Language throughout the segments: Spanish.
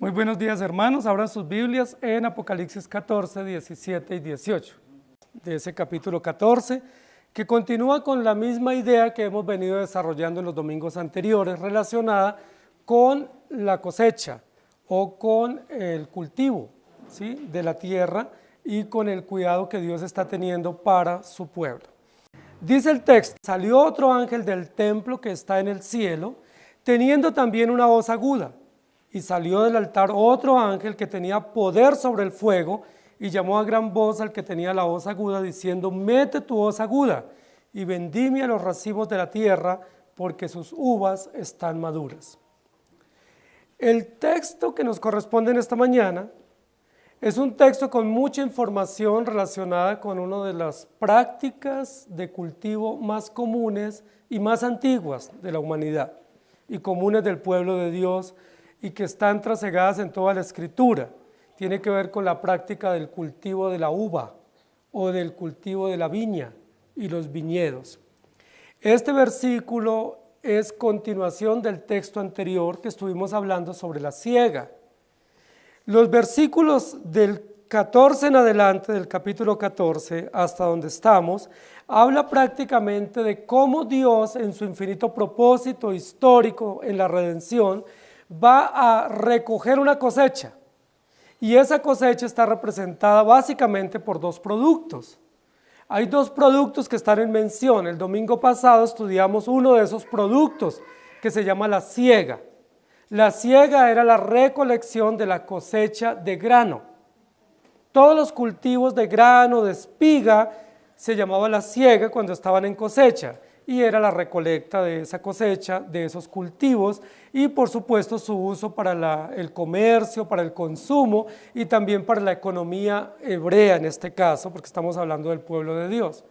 Muy buenos días, hermanos. Abran sus Biblias en Apocalipsis 14, 17 y 18. De ese capítulo 14, que continúa con la misma idea que hemos venido desarrollando en los domingos anteriores, relacionada con la cosecha o con el cultivo, ¿sí?, de la tierra y con el cuidado que Dios está teniendo para su pueblo. Dice el texto: salió otro ángel del templo que está en el cielo, teniendo también una voz aguda. Y salió del altar otro ángel que tenía poder sobre el fuego, y llamó a gran voz al que tenía la voz aguda, diciendo: mete tu voz aguda, y vendimia los racimos de la tierra, porque sus uvas están maduras. El texto que nos corresponde en esta mañana es un texto con mucha información relacionada con una de las prácticas de cultivo más comunes y más antiguas de la humanidad, y comunes del pueblo de Dios, y que están trasegadas en toda la Escritura. Tiene que ver con la práctica del cultivo de la uva o del cultivo de la viña y los viñedos. Este versículo es continuación del texto anterior que estuvimos hablando sobre la siega. Los versículos del 14 en adelante, del capítulo 14 hasta donde estamos, habla prácticamente de cómo Dios, en su infinito propósito histórico en la redención, va a recoger una cosecha, y esa cosecha está representada básicamente por dos productos. Hay dos productos que están en mención. El domingo pasado estudiamos uno de esos productos, que se llama la siega. La siega era la recolección de la cosecha de grano. Todos los cultivos de grano, de espiga, se llamaba la siega cuando estaban en cosecha, y era la recolecta de esa cosecha, de esos cultivos, y por supuesto su uso para el comercio, para el consumo, y también para la economía hebrea en este caso, porque estamos hablando del pueblo de Dios.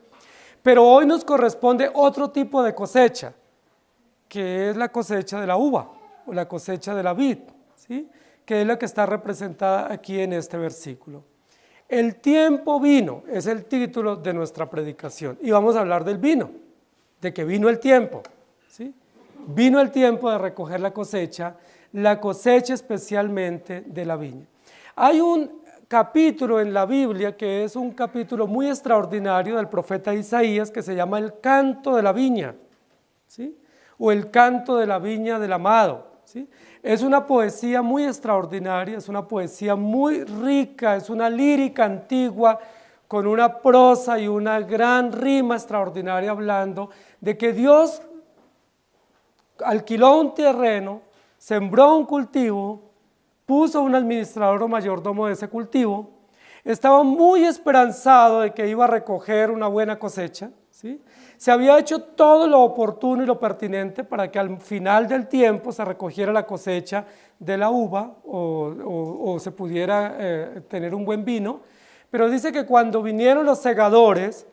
Pero hoy nos corresponde otro tipo de cosecha, que es la cosecha de la uva, o la cosecha de la vid, ¿sí?, que es la que está representada aquí en este versículo. El tiempo vino, es el título de nuestra predicación, y vamos a hablar del vino, de que vino el tiempo, ¿sí? Vino el tiempo de recoger la cosecha especialmente de la viña. Hay un capítulo en la Biblia que es un capítulo muy extraordinario del profeta Isaías, que se llama el canto de la viña, ¿sí?, o el canto de la viña del amado, ¿sí? Es una poesía muy extraordinaria, es una poesía muy rica, es una lírica antigua con una prosa y una gran rima extraordinaria, hablando de que Dios alquiló un terreno, sembró un cultivo, puso un administrador o mayordomo de ese cultivo, estaba muy esperanzado de que iba a recoger una buena cosecha, ¿sí? Se había hecho todo lo oportuno y lo pertinente para que al final del tiempo se recogiera la cosecha de la uva o se pudiera tener un buen vino, pero dice que cuando vinieron los segadores,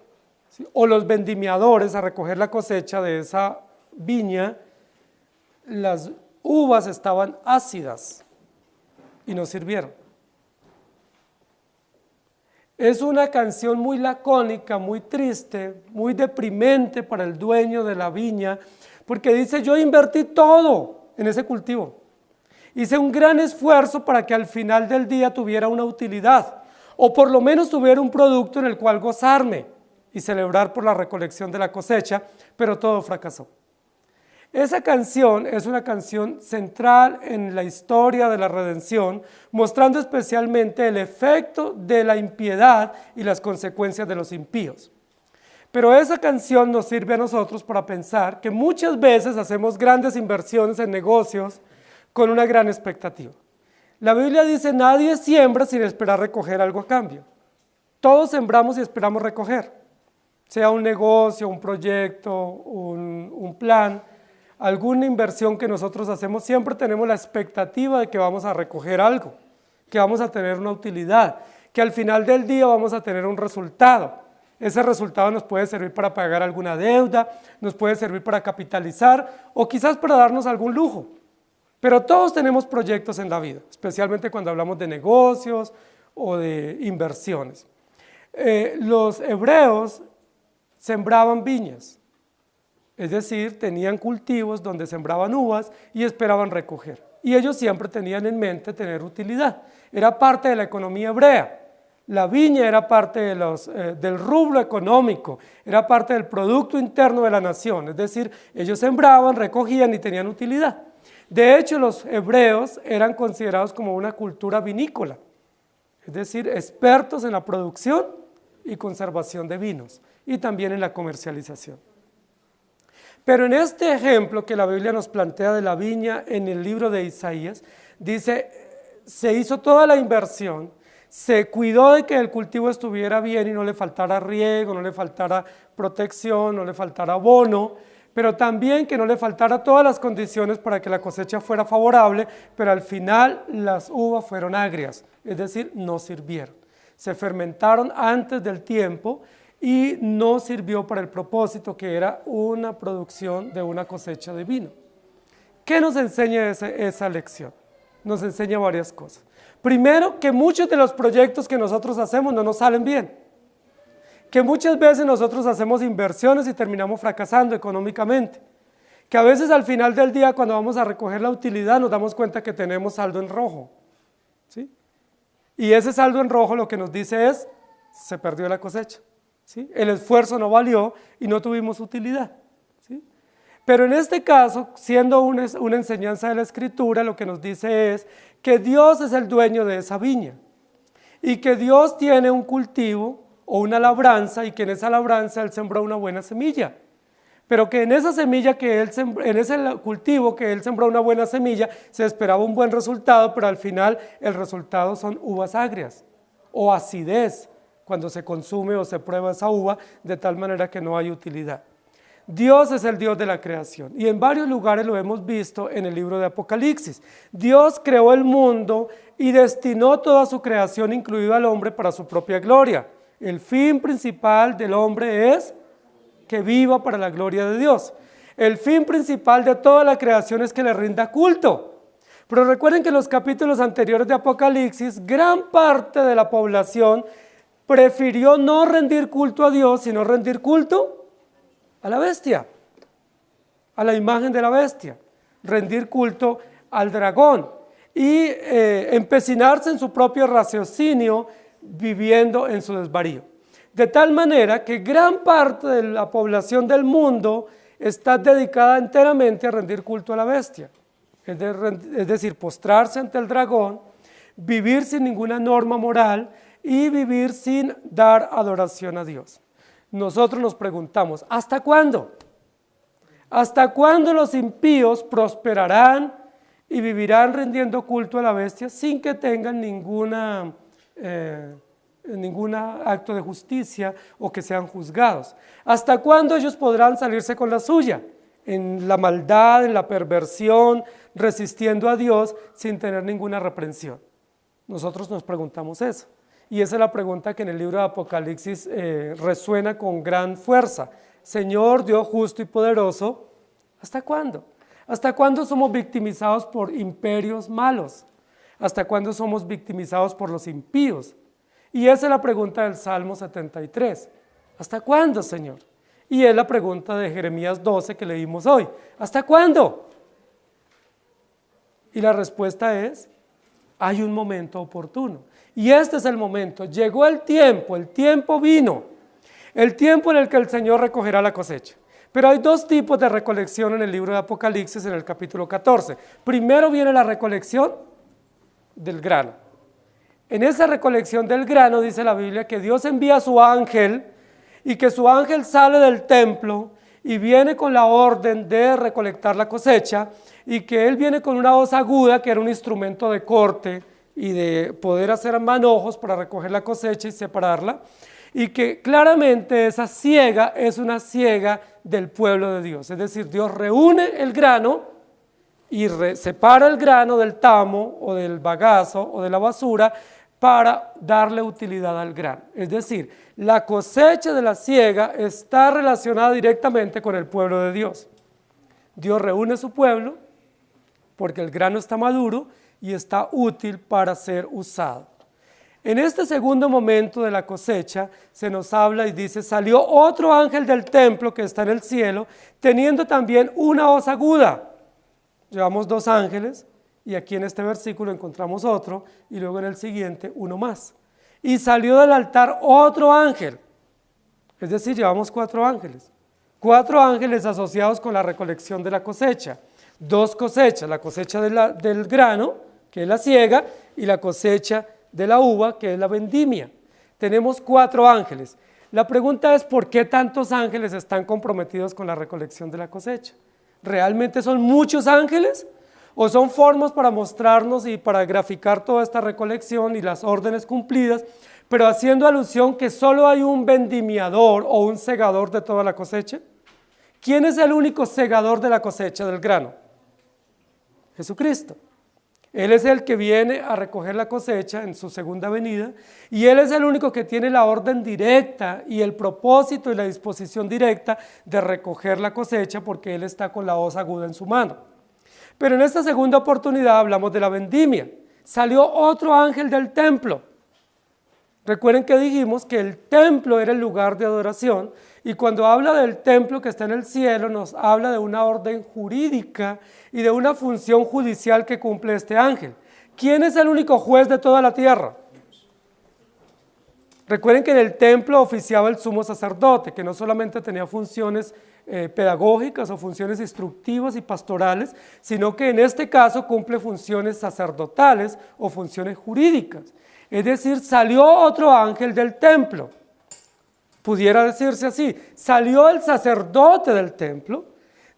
¿sí?, o los vendimiadores a recoger la cosecha de esa viña, las uvas estaban ácidas y no sirvieron. Es una canción muy lacónica, muy triste, muy deprimente para el dueño de la viña, porque dice: yo invertí todo en ese cultivo, hice un gran esfuerzo para que al final del día tuviera una utilidad, o por lo menos tuviera un producto en el cual gozarme y celebrar por la recolección de la cosecha, pero todo fracasó. Esa canción es una canción central en la historia de la redención, mostrando especialmente el efecto de la impiedad y las consecuencias de los impíos. Pero esa canción nos sirve a nosotros para pensar que muchas veces hacemos grandes inversiones en negocios con una gran expectativa. La Biblia dice: nadie siembra sin esperar recoger algo a cambio. Todos sembramos y esperamos recoger, sea un negocio, un proyecto, un plan, alguna inversión que nosotros hacemos. Siempre tenemos la expectativa de que vamos a recoger algo, que vamos a tener una utilidad, que al final del día vamos a tener un resultado. Ese resultado nos puede servir para pagar alguna deuda, nos puede servir para capitalizar o quizás para darnos algún lujo. Pero todos tenemos proyectos en la vida, especialmente cuando hablamos de negocios o de inversiones. Los hebreos sembraban viñas, Es decir, tenían cultivos donde sembraban uvas y esperaban recoger. Y ellos siempre tenían en mente tener utilidad. Era parte de la economía hebrea. La viña era parte del rublo económico, era parte del producto interno de la nación. Es decir, ellos sembraban, recogían y tenían utilidad. De hecho, los hebreos eran considerados como una cultura vinícola. Es decir, expertos en la producción y conservación de vinos y también en la comercialización. Pero en este ejemplo que la Biblia nos plantea de la viña en el libro de Isaías, dice, se hizo toda la inversión, se cuidó de que el cultivo estuviera bien y no le faltara riego, no le faltara protección, no le faltara abono, pero también que no le faltara todas las condiciones para que la cosecha fuera favorable, pero al final las uvas fueron agrias, es decir, no sirvieron. Se fermentaron antes del tiempo y no sirvió para el propósito que era una producción de una cosecha de vino. ¿Qué nos enseña esa lección? Nos enseña varias cosas. Primero, que muchos de los proyectos que nosotros hacemos no nos salen bien. Que muchas veces nosotros hacemos inversiones y terminamos fracasando económicamente. Que a veces al final del día, cuando vamos a recoger la utilidad, nos damos cuenta que tenemos saldo en rojo. ¿Sí? Y ese saldo en rojo lo que nos dice es, se perdió la cosecha. ¿Sí? El esfuerzo no valió y no tuvimos utilidad. ¿Sí? Pero en este caso, siendo una enseñanza de la Escritura, lo que nos dice es que Dios es el dueño de esa viña y que Dios tiene un cultivo o una labranza y que en esa labranza Él sembró una buena semilla. Pero que en esa semilla en ese cultivo que Él sembró una buena semilla, se esperaba un buen resultado, pero al final el resultado son uvas agrias o acidez, cuando se consume o se prueba esa uva, de tal manera que no hay utilidad. Dios es el Dios de la creación y en varios lugares lo hemos visto en el libro de Apocalipsis. Dios creó el mundo y destinó toda su creación, incluido al hombre, para su propia gloria. El fin principal del hombre es que viva para la gloria de Dios. El fin principal de toda la creación es que le rinda culto. Pero recuerden que en los capítulos anteriores de Apocalipsis, gran parte de la población prefirió no rendir culto a Dios, sino rendir culto a la bestia, a la imagen de la bestia, rendir culto al dragón y empecinarse en su propio raciocinio, viviendo en su desvarío. De tal manera que gran parte de la población del mundo está dedicada enteramente a rendir culto a la bestia, es decir, postrarse ante el dragón, vivir sin ninguna norma moral y vivir sin dar adoración a Dios. Nosotros nos preguntamos, ¿hasta cuándo? ¿Hasta cuándo los impíos prosperarán y vivirán rindiendo culto a la bestia sin que tengan ningún acto de justicia o que sean juzgados? ¿Hasta cuándo ellos podrán salirse con la suya? En la maldad, en la perversión, resistiendo a Dios sin tener ninguna reprensión. Nosotros nos preguntamos eso. Y esa es la pregunta que en el libro de Apocalipsis resuena con gran fuerza. Señor, Dios justo y poderoso, ¿hasta cuándo? ¿Hasta cuándo somos victimizados por imperios malos? ¿Hasta cuándo somos victimizados por los impíos? Y esa es la pregunta del Salmo 73. ¿Hasta cuándo, Señor? Y es la pregunta de Jeremías 12 que leímos hoy. ¿Hasta cuándo? Y la respuesta es, hay un momento oportuno. Y este es el momento. Llegó el tiempo vino. El tiempo en el que el Señor recogerá la cosecha. Pero hay dos tipos de recolección en el libro de Apocalipsis en el capítulo 14. Primero viene la recolección del grano. En esa recolección del grano dice la Biblia que Dios envía a su ángel y que su ángel sale del templo y viene con la orden de recolectar la cosecha y que él viene con una hoz aguda que era un instrumento de corte y de poder hacer manojos para recoger la cosecha y separarla, y que claramente esa siega es una siega del pueblo de Dios, es decir, Dios reúne el grano y separa el grano del tamo o del bagazo o de la basura para darle utilidad al grano. Es decir, la cosecha de la siega está relacionada directamente con el pueblo de Dios. Dios reúne su pueblo porque el grano está maduro y está útil para ser usado. En este segundo momento de la cosecha se nos habla y dice, salió otro ángel del templo que está en el cielo, teniendo también una hoz aguda. Llevamos 2 ángeles y aquí en este versículo encontramos otro y luego en el siguiente uno más. Y salió del altar otro ángel, es decir, llevamos 4 ángeles. 4 ángeles asociados con la recolección de la cosecha. 2 cosechas, la cosecha del grano, que es la siega, y la cosecha de la uva, que es la vendimia. Tenemos 4 ángeles. La pregunta es, ¿por qué tantos ángeles están comprometidos con la recolección de la cosecha? ¿Realmente son muchos ángeles? ¿O son formas para mostrarnos y para graficar toda esta recolección y las órdenes cumplidas, pero haciendo alusión que solo hay un vendimiador o un segador de toda la cosecha? ¿Quién es el único segador de la cosecha del grano? Jesucristo. Él es el que viene a recoger la cosecha en su segunda venida y Él es el único que tiene la orden directa y el propósito y la disposición directa de recoger la cosecha porque Él está con la hoz aguda en su mano. Pero en esta segunda oportunidad hablamos de la vendimia. Salió otro ángel del templo. Recuerden que dijimos que el templo era el lugar de adoración y cuando habla del templo que está en el cielo nos habla de una orden jurídica y de una función judicial que cumple este ángel. ¿Quién es el único juez de toda la tierra? Recuerden que en el templo oficiaba el sumo sacerdote, que no solamente tenía funciones pedagógicas o funciones instructivas y pastorales, sino que en este caso cumple funciones sacerdotales o funciones jurídicas. Es decir, salió otro ángel del templo. Pudiera decirse así, salió el sacerdote del templo,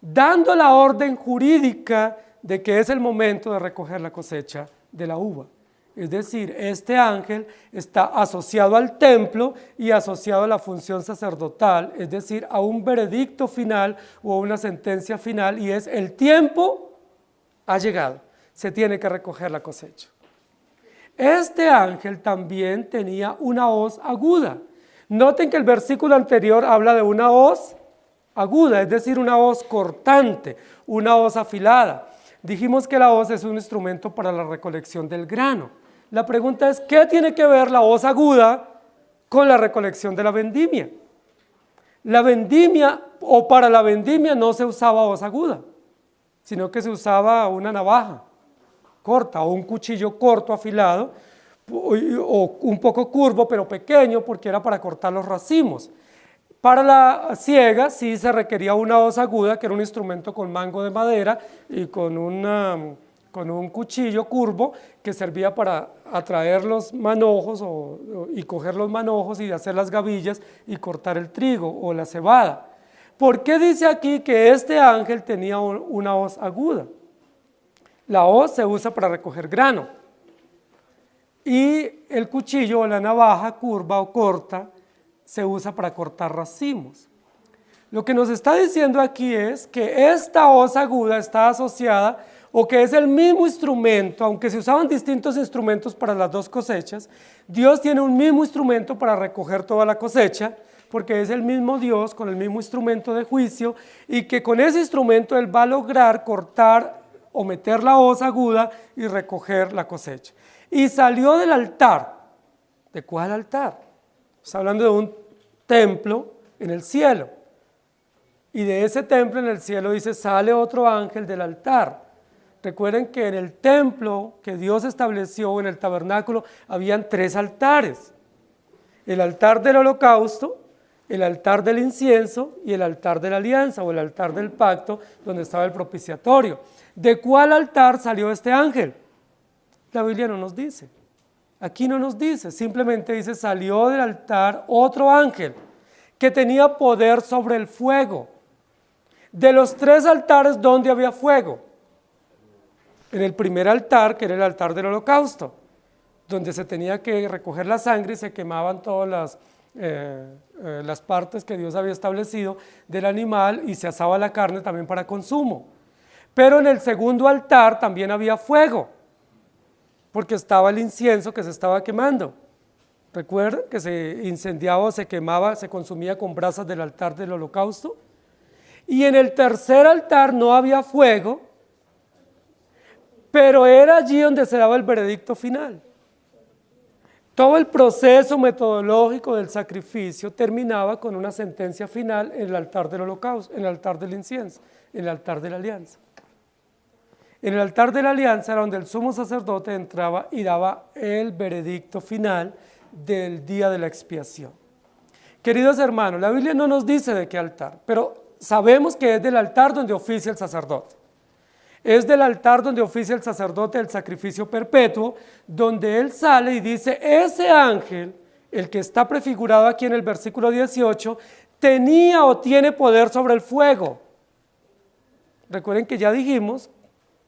dando la orden jurídica de que es el momento de recoger la cosecha de la uva. Es decir, este ángel está asociado al templo y asociado a la función sacerdotal, es decir, a un veredicto final o a una sentencia final, y es el tiempo ha llegado, se tiene que recoger la cosecha. Este ángel también tenía una hoz aguda. Noten que el versículo anterior habla de una hoz aguda, es decir, una hoz cortante, una hoz afilada. Dijimos que la hoz es un instrumento para la recolección del grano. La pregunta es, ¿qué tiene que ver la hoz aguda con la recolección de la vendimia? La vendimia, o para la vendimia no se usaba hoz aguda, sino que se usaba una navaja corta o un cuchillo corto afilado o un poco curvo pero pequeño porque era para cortar los racimos. Para la siega sí se requería una hoz aguda que era un instrumento con mango de madera y con un cuchillo curvo que servía para atraer los manojos y coger los manojos y hacer las gavillas y cortar el trigo o la cebada. ¿Por qué dice aquí que este ángel tenía una hoz aguda? La hoz se usa para recoger grano y el cuchillo o la navaja curva o corta se usa para cortar racimos. Lo que nos está diciendo aquí es que esta hoz aguda está asociada o que es el mismo instrumento, aunque se usaban distintos instrumentos para las 2 cosechas, Dios tiene un mismo instrumento para recoger toda la cosecha, porque es el mismo Dios con el mismo instrumento de juicio y que con ese instrumento Él va a lograr cortar o meter la hoz aguda y recoger la cosecha. Y salió del altar. ¿De cuál altar? Está hablando de un templo en el cielo. Y de ese templo en el cielo dice, sale otro ángel del altar. Recuerden que en el templo que Dios estableció, en el tabernáculo, habían 3 altares. El altar del holocausto, el altar del incienso y el altar de la alianza o el altar del pacto donde estaba el propiciatorio. ¿De cuál altar salió este ángel? La Biblia no nos dice. Aquí no nos dice, simplemente dice salió del altar otro ángel que tenía poder sobre el fuego. De los 3 altares, ¿dónde había fuego? En el primer altar, que era el altar del holocausto, donde se tenía que recoger la sangre y se quemaban todas las partes que Dios había establecido del animal y se asaba la carne también para consumo. Pero en el segundo altar también había fuego, porque estaba el incienso que se estaba quemando. ¿Recuerdan que se incendiaba, se quemaba, se consumía con brasas del altar del holocausto? Y en el tercer altar no había fuego, pero era allí donde se daba el veredicto final. Todo el proceso metodológico del sacrificio terminaba con una sentencia final en el altar del holocausto, en el altar del incienso, en el altar de la alianza. En el altar de la alianza era donde el sumo sacerdote entraba y daba el veredicto final del día de la expiación. Queridos hermanos, la Biblia no nos dice de qué altar, pero sabemos que es del altar donde oficia el sacerdote. Es del altar donde oficia el sacerdote el sacrificio perpetuo, donde él sale y dice, ese ángel, el que está prefigurado aquí en el versículo 18, tenía o tiene poder sobre el fuego. Recuerden que ya dijimos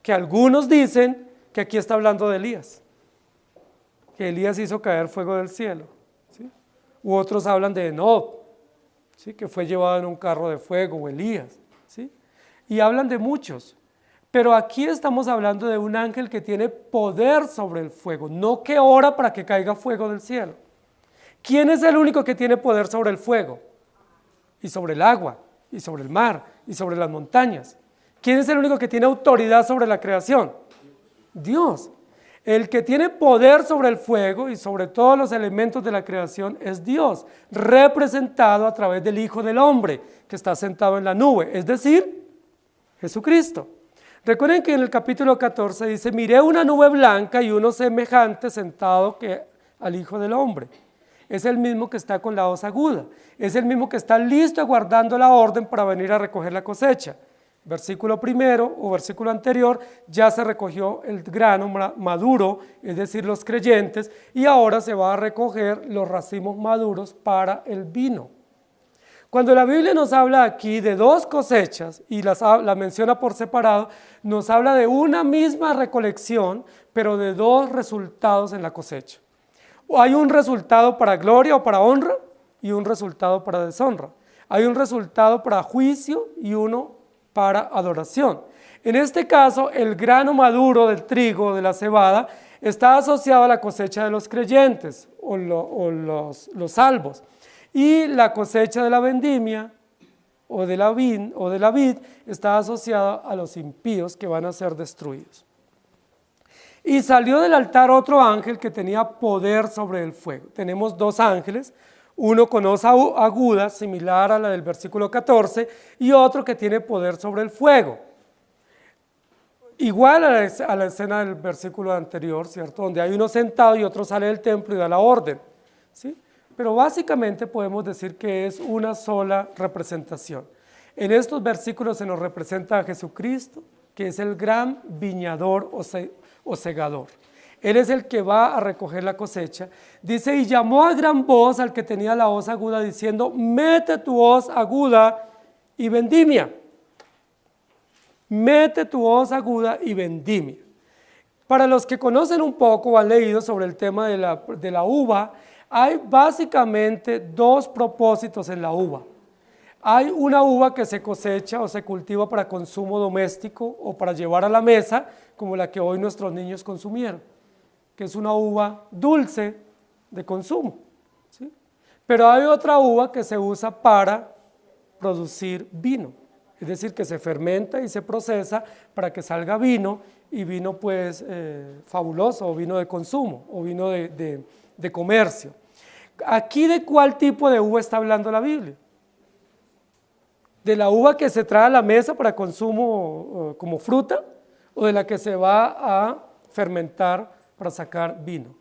que algunos dicen que aquí está hablando de Elías, que Elías hizo caer fuego del cielo, ¿sí? U otros hablan de Enoc, ¿sí? Que fue llevado en un carro de fuego, o Elías, ¿sí? Y hablan de muchos. Pero aquí estamos hablando de un ángel que tiene poder sobre el fuego, no que ora para que caiga fuego del cielo. ¿Quién es el único que tiene poder sobre el fuego? Y sobre el agua, y sobre el mar, y sobre las montañas. ¿Quién es el único que tiene autoridad sobre la creación? Dios. El que tiene poder sobre el fuego y sobre todos los elementos de la creación es Dios, representado a través del Hijo del Hombre, que está sentado en la nube, es decir, Jesucristo. Recuerden que en el capítulo 14 dice, miré una nube blanca y uno semejante sentado al Hijo del Hombre. Es el mismo que está con la hoz aguda, es el mismo que está listo aguardando la orden para venir a recoger la cosecha. Versículo primero o versículo anterior, ya se recogió el grano maduro, es decir, los creyentes, y ahora se va a recoger los racimos maduros para el vino. Cuando la Biblia nos habla aquí de dos cosechas y la menciona por separado, nos habla de una misma recolección, pero de dos resultados en la cosecha. Hay un resultado para gloria o para honra y un resultado para deshonra. Hay un resultado para juicio y uno para adoración. En este caso, el grano maduro del trigo, de la cebada, está asociado a la cosecha de los creyentes o los salvos. Y la cosecha de la vendimia o de la vid está asociada a los impíos que van a ser destruidos. Y salió del altar otro ángel que tenía poder sobre el fuego. Tenemos dos ángeles, uno con hoz aguda, similar a la del versículo 14, y otro que tiene poder sobre el fuego. Igual a la escena del versículo anterior, ¿cierto? Donde hay uno sentado y otro sale del templo y da la orden, ¿sí? Pero básicamente podemos decir que es una sola representación. En estos versículos se nos representa a Jesucristo, que es el gran viñador o segador. Él es el que va a recoger la cosecha. Dice, y llamó a gran voz al que tenía la hoz aguda, diciendo, mete tu hoz aguda y vendimia. Mete tu hoz aguda y vendimia. Para los que conocen un poco o han leído sobre el tema de la uva, hay básicamente dos propósitos en la uva. Hay una uva que se cosecha o se cultiva para consumo doméstico o para llevar a la mesa, como la que hoy nuestros niños consumieron, que es una uva dulce de consumo, ¿sí? Pero hay otra uva que se usa para producir vino, es decir, que se fermenta y se procesa para que salga vino, y vino pues fabuloso, o vino de consumo, o vino de comercio. ¿Aquí de cuál tipo de uva está hablando la Biblia? ¿De la uva que se trae a la mesa para consumo como fruta, o de la que se va a fermentar para sacar vino?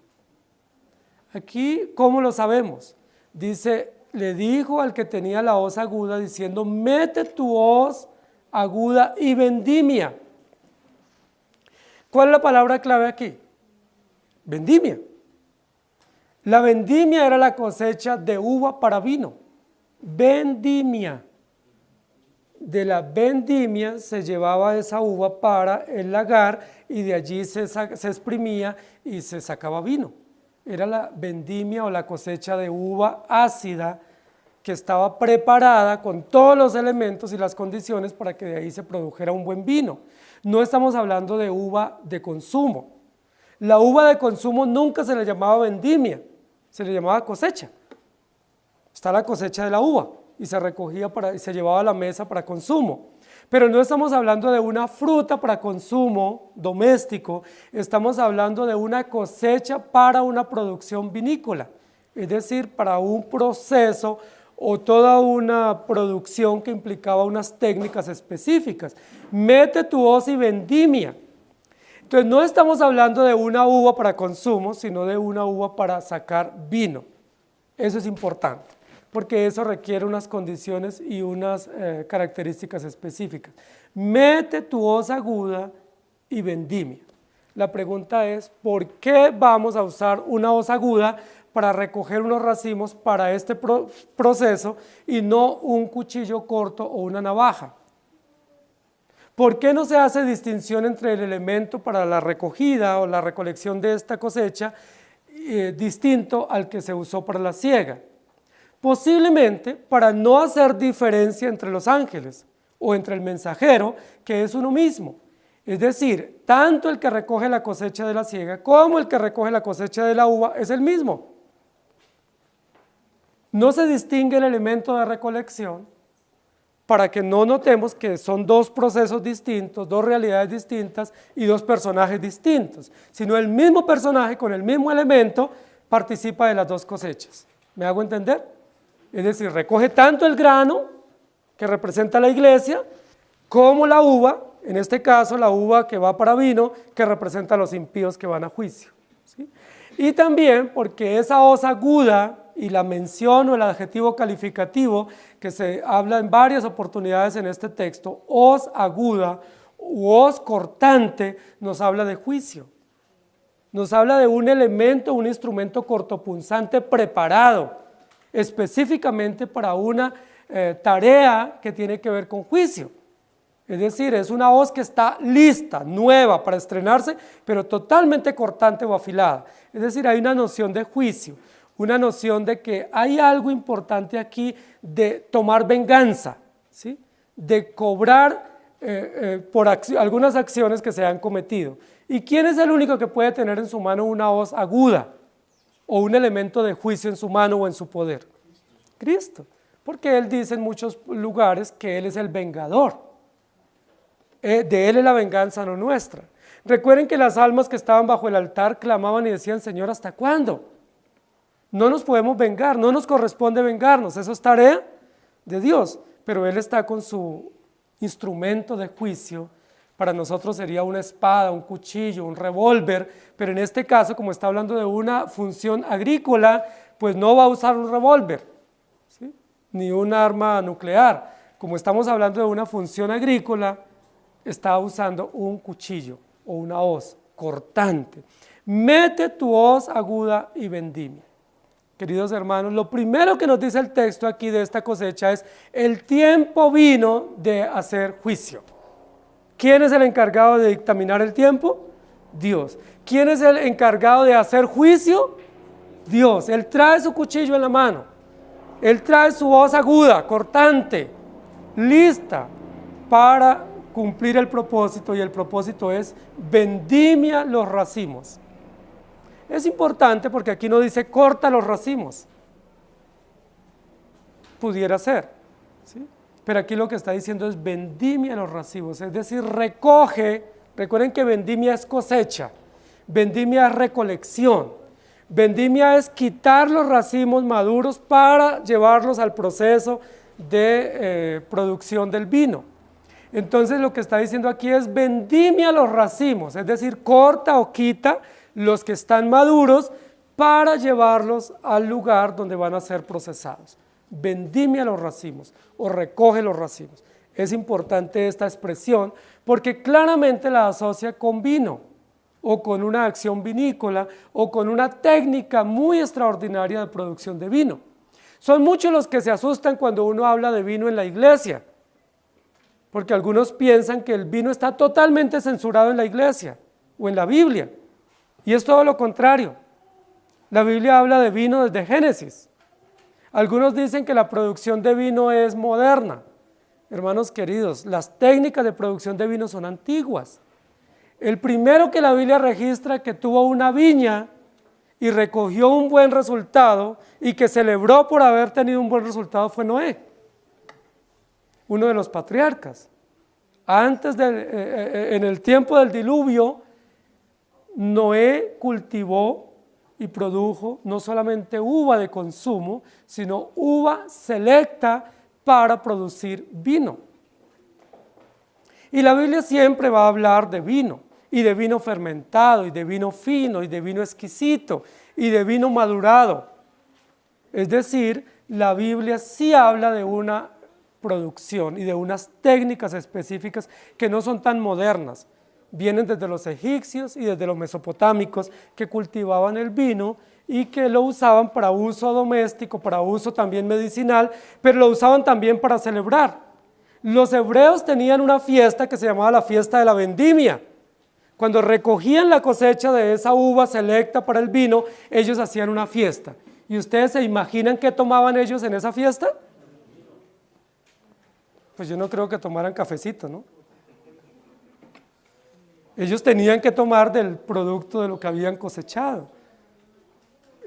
Aquí, ¿cómo lo sabemos? Dice, le dijo al que tenía la hoz aguda, diciendo, mete tu hoz aguda y vendimia. ¿Cuál es la palabra clave aquí? Vendimia. La vendimia era la cosecha de uva para vino. Vendimia. De la vendimia se llevaba esa uva para el lagar y de allí se exprimía y se sacaba vino. Era la vendimia o la cosecha de uva ácida que estaba preparada con todos los elementos y las condiciones para que de ahí se produjera un buen vino. No estamos hablando de uva de consumo. La uva de consumo nunca se le llamaba vendimia, se le llamaba cosecha. Está la cosecha de la uva y se recogía y se llevaba a la mesa para consumo. Pero no estamos hablando de una fruta para consumo doméstico, estamos hablando de una cosecha para una producción vinícola, es decir, para un proceso o toda una producción que implicaba unas técnicas específicas. Mete tu hoz y vendimia. Entonces no estamos hablando de una uva para consumo, sino de una uva para sacar vino. Eso es importante, porque eso requiere unas condiciones y unas características específicas. Mete tu hoz aguda y vendimia. La pregunta es, ¿por qué vamos a usar una hoz aguda para recoger unos racimos para este proceso y no un cuchillo corto o una navaja? ¿Por qué no se hace distinción entre el elemento para la recogida o la recolección de esta cosecha distinto al que se usó para la siega? Posiblemente para no hacer diferencia entre los ángeles o entre el mensajero, que es uno mismo. Es decir, tanto el que recoge la cosecha de la siega como el que recoge la cosecha de la uva es el mismo. No se distingue el elemento de recolección para que no notemos que son dos procesos distintos, dos realidades distintas y dos personajes distintos, sino el mismo personaje con el mismo elemento participa de las dos cosechas. ¿Me hago entender? Es decir, recoge tanto el grano, que representa la iglesia, como la uva, en este caso la uva que va para vino, que representa a los impíos que van a juicio, ¿sí? Y también porque esa hoz aguda y la mención o el adjetivo calificativo que se habla en varias oportunidades en este texto, hoz aguda u hoz cortante, nos habla de juicio. Nos habla de un elemento, un instrumento cortopunzante preparado específicamente para una tarea que tiene que ver con juicio. Es decir, es una hoz que está lista, nueva para estrenarse, pero totalmente cortante o afilada. Es decir, hay una noción de juicio, una noción de que hay algo importante aquí de tomar venganza, ¿sí? De cobrar por algunas acciones que se han cometido. ¿Y quién es el único que puede tener en su mano una hoz aguda o un elemento de juicio en su mano o en su poder? Cristo, porque Él dice en muchos lugares que Él es el vengador. De Él es la venganza, no nuestra. Recuerden que las almas que estaban bajo el altar clamaban y decían, Señor, ¿hasta cuándo? No nos podemos vengar, no nos corresponde vengarnos, eso es tarea de Dios, pero Él está con su instrumento de juicio. Para nosotros sería una espada, un cuchillo, un revólver, pero en este caso, como está hablando de una función agrícola, pues no va a usar un revólver, ¿sí? Ni un arma nuclear. Como estamos hablando de una función agrícola, está usando un cuchillo o una hoz cortante. Mete tu hoz aguda y vendimia. Queridos hermanos, lo primero que nos dice el texto aquí de esta cosecha es: el tiempo vino de hacer juicio. ¿Quién es el encargado de dictaminar el tiempo? Dios. ¿Quién es el encargado de hacer juicio? Dios. Él trae su cuchillo en la mano. Él trae su hoz aguda, cortante, lista para cumplir el propósito, y el propósito es vendimia los racimos. Es importante porque aquí no dice corta los racimos. Pudiera ser, ¿sí? Pero aquí lo que está diciendo es vendimia los racimos, es decir, recoge. Recuerden que vendimia es cosecha, vendimia es recolección, vendimia es quitar los racimos maduros para llevarlos al proceso de producción del vino. Entonces lo que está diciendo aquí es vendimia los racimos, es decir, corta o quita los que están maduros para llevarlos al lugar donde van a ser procesados. Vendimia los racimos o recoge los racimos. Es importante esta expresión porque claramente la asocia con vino o con una acción vinícola o con una técnica muy extraordinaria de producción de vino. Son muchos los que se asustan cuando uno habla de vino en la iglesia, porque algunos piensan que el vino está totalmente censurado en la iglesia o en la Biblia, y es todo lo contrario. La Biblia habla de vino desde Génesis. Algunos dicen que la producción de vino es moderna. Hermanos queridos, las técnicas de producción de vino son antiguas. El primero que la Biblia registra que tuvo una viña y recogió un buen resultado y que celebró por haber tenido un buen resultado fue Noé, uno de los patriarcas. En el tiempo del diluvio, Noé cultivó y produjo no solamente uva de consumo, sino uva selecta para producir vino. Y la Biblia siempre va a hablar de vino, y de vino fermentado, y de vino fino, y de vino exquisito, y de vino madurado. Es decir, la Biblia sí habla de una producción y de unas técnicas específicas que no son tan modernas. Vienen desde los egipcios y desde los mesopotámicos, que cultivaban el vino y que lo usaban para uso doméstico, para uso también medicinal, pero lo usaban también para celebrar. Los hebreos tenían una fiesta que se llamaba la fiesta de la vendimia. Cuando recogían la cosecha de esa uva selecta para el vino, ellos hacían una fiesta. ¿Y ustedes se imaginan qué tomaban ellos en esa fiesta? Pues yo no creo que tomaran cafecito, ¿no? Ellos tenían que tomar del producto de lo que habían cosechado.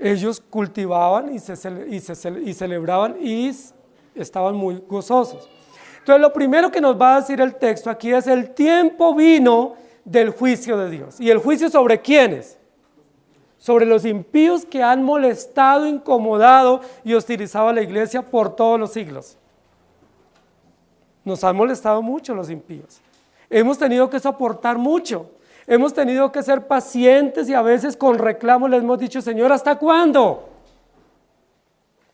Ellos cultivaban y celebraban y estaban muy gozosos. Entonces lo primero que nos va a decir el texto aquí es: el tiempo vino del juicio de Dios. ¿Y el juicio sobre quiénes? Sobre los impíos que han molestado, incomodado y hostilizado a la iglesia por todos los siglos. Nos han molestado mucho los impíos. Hemos tenido que soportar mucho. Hemos tenido que ser pacientes y a veces con reclamo le hemos dicho: Señor, ¿hasta cuándo?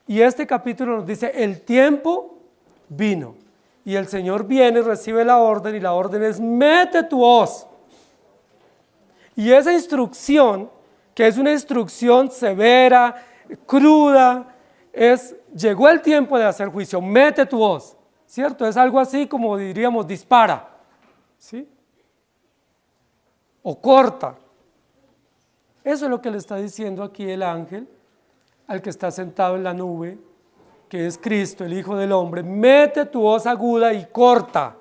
Y este capítulo nos dice: el tiempo vino. Y el Señor viene y recibe la orden, y la orden es: mete tu hoz. Y esa instrucción, que es una instrucción severa, cruda, llegó el tiempo de hacer juicio, mete tu hoz, ¿cierto? Es algo así como diríamos: dispara, ¿sí? O corta. Eso es lo que le está diciendo aquí el ángel al que está sentado en la nube, que es Cristo, el Hijo del Hombre: mete tu hoz aguda y corta,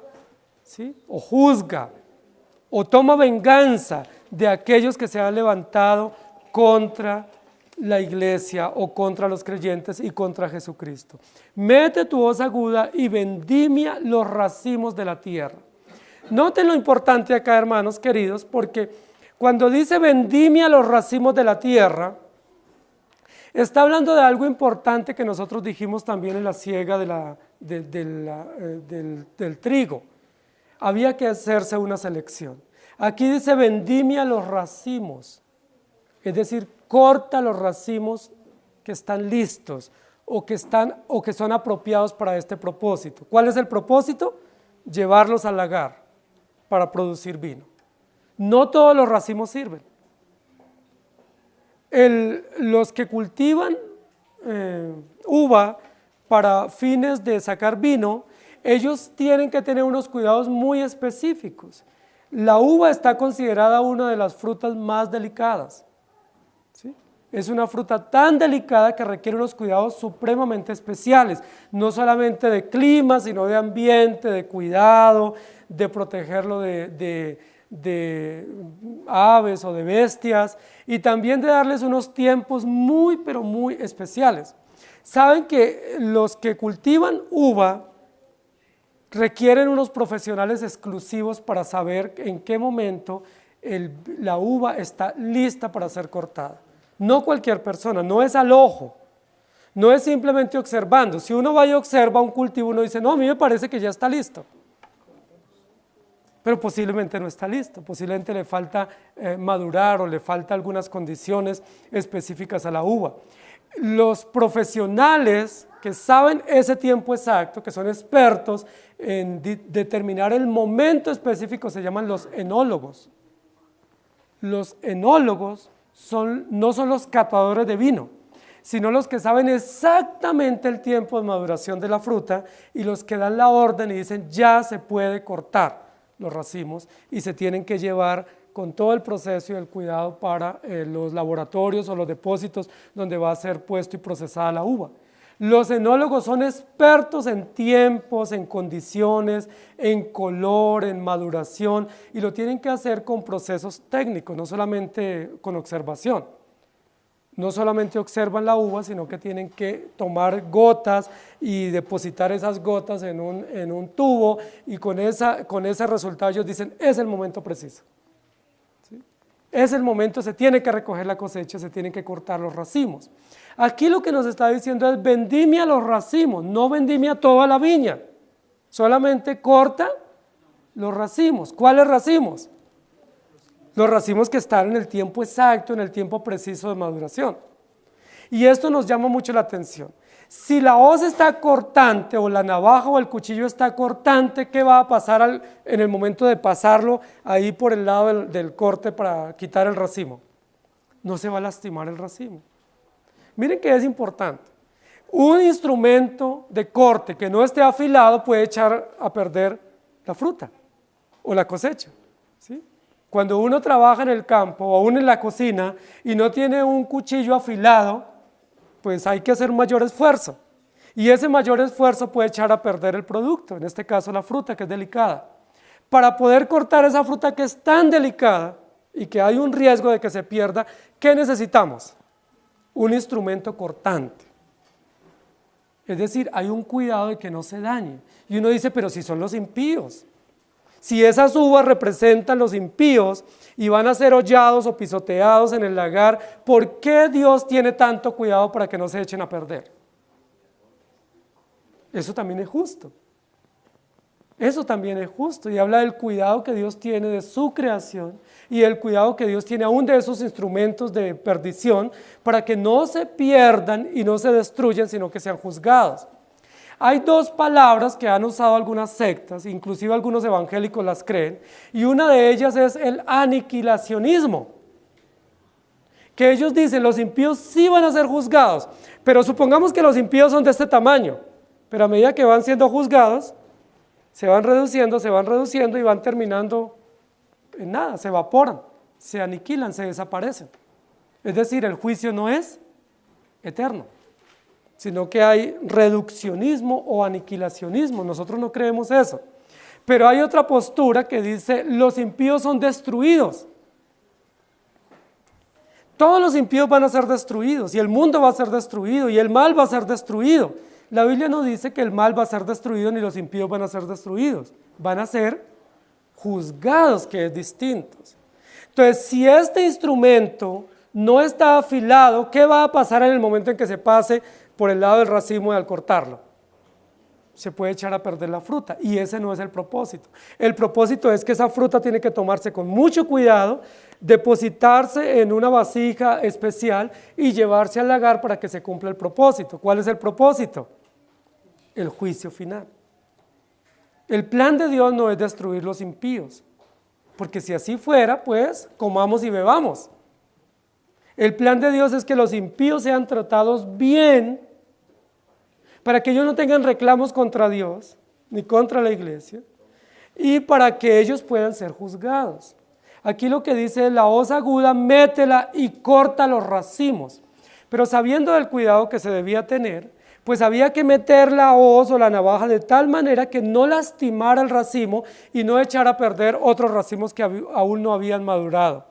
¿sí? O juzga, o toma venganza de aquellos que se han levantado contra la iglesia o contra los creyentes y contra Jesucristo. Mete tu hoz aguda y vendimia los racimos de la tierra. Noten lo importante acá, hermanos queridos, porque cuando dice vendimia los racimos de la tierra, está hablando de algo importante que nosotros dijimos también en la siega del trigo. Había que hacerse una selección. Aquí dice: vendimia los racimos, es decir, corta los racimos que están listos o que son apropiados para este propósito. ¿Cuál es el propósito? Llevarlos al lagar para producir vino. No todos los racimos sirven. Los que cultivan uva para fines de sacar vino, ellos tienen que tener unos cuidados muy específicos. La uva está considerada una de las frutas más delicadas, ¿sí? Es una fruta tan delicada que requiere unos cuidados supremamente especiales, no solamente de clima, sino de ambiente, de cuidado, de protegerlo de aves o de bestias, y también de darles unos tiempos muy, pero muy especiales. Saben que los que cultivan uva requieren unos profesionales exclusivos para saber en qué momento la uva está lista para ser cortada. No cualquier persona, no es al ojo, no es simplemente observando. Si uno va y observa un cultivo, uno dice: no, a mí me parece que ya está listo. Pero posiblemente no está listo, posiblemente le falta madurar o le falta algunas condiciones específicas a la uva. Los profesionales que saben ese tiempo exacto, que son expertos en determinar el momento específico, se llaman los enólogos. Los enólogos no son los catadores de vino, sino los que saben exactamente el tiempo de maduración de la fruta y los que dan la orden y dicen: ya se puede cortar los racimos y se tienen que llevar con todo el proceso y el cuidado para los laboratorios o los depósitos donde va a ser puesto y procesada la uva. Los enólogos son expertos en tiempos, en condiciones, en color, en maduración, y lo tienen que hacer con procesos técnicos, no solamente con observación. no solamente observan la uva, sino que tienen que tomar gotas y depositar esas gotas en un tubo, y con ese resultado ellos dicen, es el momento preciso. ¿Sí? Es el momento, se tiene que recoger la cosecha, se tienen que cortar los racimos. Aquí lo que nos está diciendo es, vendimia los racimos, no vendimia toda la viña, solamente corta los racimos. ¿Cuáles racimos? Los racimos que están en el tiempo exacto, en el tiempo preciso de maduración. Y esto nos llama mucho la atención. Si la hoz está cortante, o la navaja o el cuchillo está cortante, ¿qué va a pasar en el momento de pasarlo ahí por el lado del corte para quitar el racimo? No se va a lastimar el racimo. Miren que es importante. Un instrumento de corte que no esté afilado puede echar a perder la fruta o la cosecha. ¿Sí? Cuando uno trabaja en el campo o aún en la cocina y no tiene un cuchillo afilado, pues hay que hacer un mayor esfuerzo. Y ese mayor esfuerzo puede echar a perder el producto, en este caso la fruta, que es delicada. Para poder cortar esa fruta que es tan delicada y que hay un riesgo de que se pierda, ¿qué necesitamos? Un instrumento cortante. Es decir, hay un cuidado de que no se dañe. Y uno dice, pero si son los impíos. Si esas uvas representan los impíos y van a ser hollados o pisoteados en el lagar, ¿por qué Dios tiene tanto cuidado para que no se echen a perder? Eso también es justo. Eso también es justo, y habla del cuidado que Dios tiene de su creación y el cuidado que Dios tiene aún de esos instrumentos de perdición para que no se pierdan y no se destruyan, sino que sean juzgados. Hay dos palabras que han usado algunas sectas, inclusive algunos evangélicos las creen, y una de ellas es el aniquilacionismo, que ellos dicen los impíos sí van a ser juzgados, pero supongamos que los impíos son de este tamaño, pero a medida que van siendo juzgados, se van reduciendo y van terminando en nada, se evaporan, se aniquilan, se desaparecen. Es decir, el juicio no es eterno, sino que hay reduccionismo o aniquilacionismo. Nosotros no creemos eso. Pero hay otra postura que dice, los impíos son destruidos. Todos los impíos van a ser destruidos, y el mundo va a ser destruido, y el mal va a ser destruido. La Biblia no dice que el mal va a ser destruido ni los impíos van a ser destruidos, van a ser juzgados, que es distinto. Entonces, si este instrumento no está afilado, ¿qué va a pasar en el momento en que se pase por el lado del racimo y al cortarlo? Se puede echar a perder la fruta, y ese no es el propósito. El propósito es que esa fruta tiene que tomarse con mucho cuidado, depositarse en una vasija especial y llevarse al lagar para que se cumpla el propósito. ¿Cuál es el propósito? El juicio final. El plan de Dios no es destruir los impíos, porque si así fuera, pues comamos y bebamos. El plan de Dios es que los impíos sean tratados bien, para que ellos no tengan reclamos contra Dios, ni contra la iglesia, y para que ellos puedan ser juzgados. Aquí lo que dice es, la hoz aguda, métela y corta los racimos. Pero sabiendo del cuidado que se debía tener, pues había que meter la hoz o la navaja de tal manera que no lastimara el racimo y no echara a perder otros racimos que aún no habían madurado.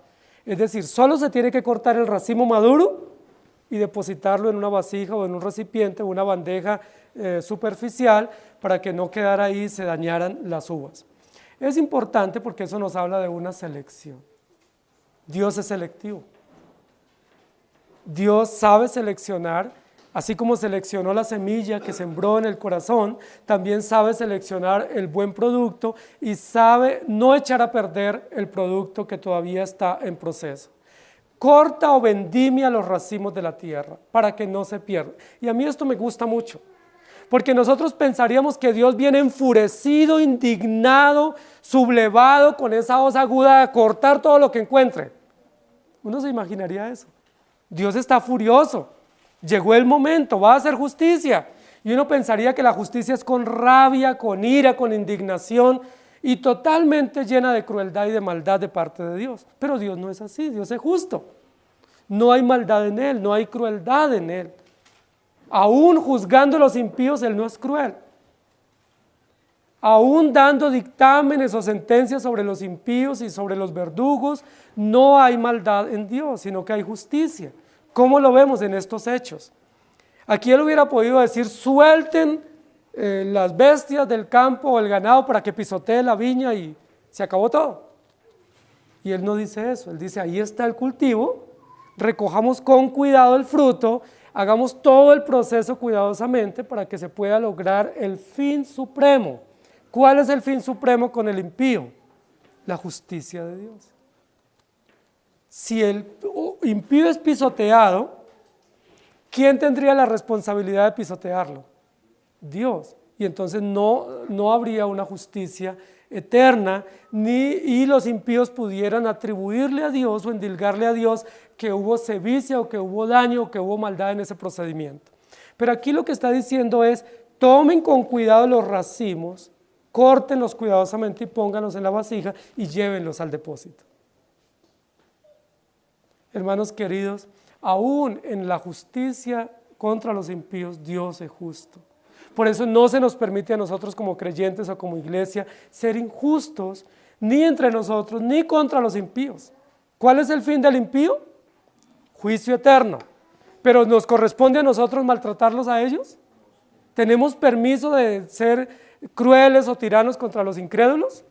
Es decir, solo se tiene que cortar el racimo maduro y depositarlo en una vasija o en un recipiente o una bandeja superficial para que no quedara ahí y se dañaran las uvas. Es importante porque eso nos habla de una selección. Dios es selectivo. Dios sabe seleccionar, así como seleccionó la semilla que sembró en el corazón, también sabe seleccionar el buen producto y sabe no echar a perder el producto que todavía está en proceso. Corta o vendimia los racimos de la tierra para que no se pierda. Y a mí esto me gusta mucho, porque nosotros pensaríamos que Dios viene enfurecido, indignado, sublevado con esa hoz aguda a cortar todo lo que encuentre. Uno se imaginaría eso. Dios está furioso, llegó el momento, va a hacer justicia. Y uno pensaría que la justicia es con rabia, con ira, con indignación y totalmente llena de crueldad y de maldad de parte de Dios. Pero Dios no es así, Dios es justo. No hay maldad en Él, no hay crueldad en Él. Aún juzgando a los impíos, Él no es cruel. Aún dando dictámenes o sentencias sobre los impíos y sobre los verdugos, no hay maldad en Dios, sino que hay justicia. ¿Cómo lo vemos en estos hechos? Aquí él hubiera podido decir, suelten las bestias del campo o el ganado para que pisotee la viña y se acabó todo. Y él no dice eso, él dice, ahí está el cultivo, recojamos con cuidado el fruto, hagamos todo el proceso cuidadosamente para que se pueda lograr el fin supremo. ¿Cuál es el fin supremo con el impío? La justicia de Dios. Si el impío es pisoteado, ¿quién tendría la responsabilidad de pisotearlo? Dios. Y entonces no habría una justicia eterna, y los impíos pudieran atribuirle a Dios o endilgarle a Dios que hubo sevicia o que hubo daño o que hubo maldad en ese procedimiento. Pero aquí lo que está diciendo es, tomen con cuidado los racimos, córtenlos cuidadosamente y pónganlos en la vasija y llévenlos al depósito. Hermanos queridos, aún en la justicia contra los impíos, Dios es justo. Por eso no se nos permite a nosotros como creyentes o como iglesia ser injustos ni entre nosotros ni contra los impíos. ¿Cuál es el fin del impío? Juicio eterno. ¿Pero nos corresponde a nosotros maltratarlos a ellos? ¿Tenemos permiso de ser crueles o tiranos contra los incrédulos?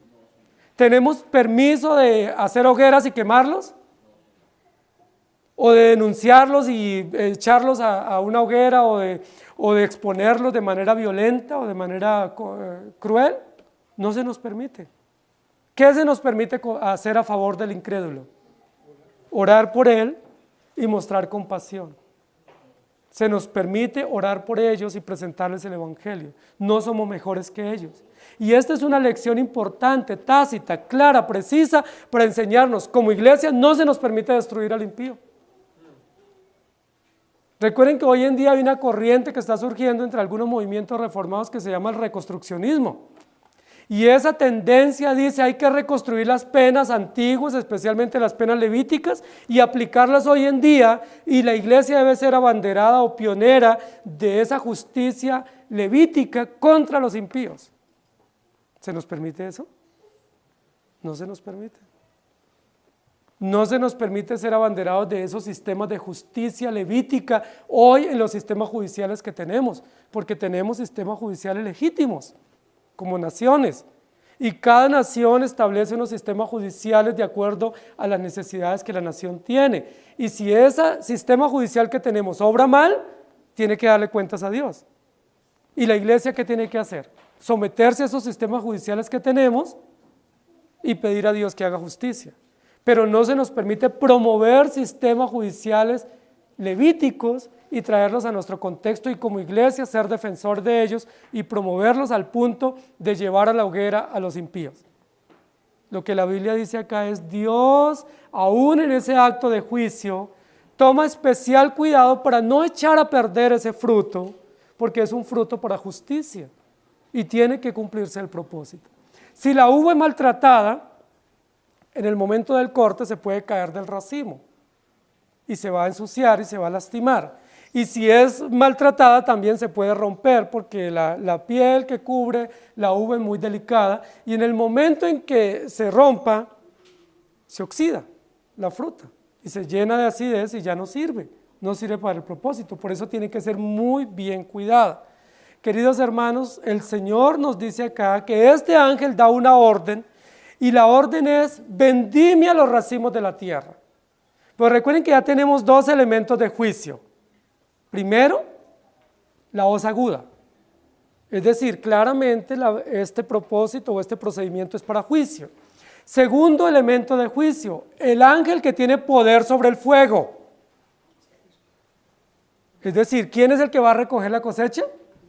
¿Tenemos permiso de hacer hogueras y quemarlos? ¿O de denunciarlos y echarlos a una hoguera o de exponerlos de manera violenta o de manera cruel? No se nos permite. ¿Qué se nos permite hacer a favor del incrédulo? Orar por él y mostrar compasión. Se nos permite orar por ellos y presentarles el evangelio. No somos mejores que ellos. Y esta es una lección importante, tácita, clara, precisa, para enseñarnos. Como iglesia no se nos permite destruir al impío. Recuerden que hoy en día hay una corriente que está surgiendo entre algunos movimientos reformados que se llama el reconstruccionismo. Y esa tendencia dice hay que reconstruir las penas antiguas, especialmente las penas levíticas, y aplicarlas hoy en día, y la iglesia debe ser abanderada o pionera de esa justicia levítica contra los impíos. ¿Se nos permite eso? No se nos permite. No se nos permite ser abanderados de esos sistemas de justicia levítica hoy en los sistemas judiciales que tenemos, porque tenemos sistemas judiciales legítimos como naciones, y cada nación establece unos sistemas judiciales de acuerdo a las necesidades que la nación tiene, y si ese sistema judicial que tenemos obra mal, tiene que darle cuentas a Dios. ¿Y la iglesia qué tiene que hacer? Someterse a esos sistemas judiciales que tenemos y pedir a Dios que haga justicia. Pero no se nos permite promover sistemas judiciales levíticos y traerlos a nuestro contexto y como iglesia ser defensor de ellos y promoverlos al punto de llevar a la hoguera a los impíos. Lo que la Biblia dice acá es Dios, aún en ese acto de juicio, toma especial cuidado para no echar a perder ese fruto, porque es un fruto para justicia y tiene que cumplirse el propósito. Si la uva es maltratada, en el momento del corte se puede caer del racimo y se va a ensuciar y se va a lastimar. Y si es maltratada también se puede romper porque la piel que cubre la uva es muy delicada y en el momento en que se rompa, se oxida la fruta y se llena de acidez y ya no sirve para el propósito. Por eso tiene que ser muy bien cuidada. Queridos hermanos, el Señor nos dice acá que este ángel da una orden. Y la orden es, vendimia los racimos de la tierra. Pero recuerden que ya tenemos dos elementos de juicio. Primero, la hoz aguda. Es decir, claramente este propósito o este procedimiento es para juicio. Segundo elemento de juicio, el ángel que tiene poder sobre el fuego. Es decir, ¿quién es el que va a recoger la cosecha?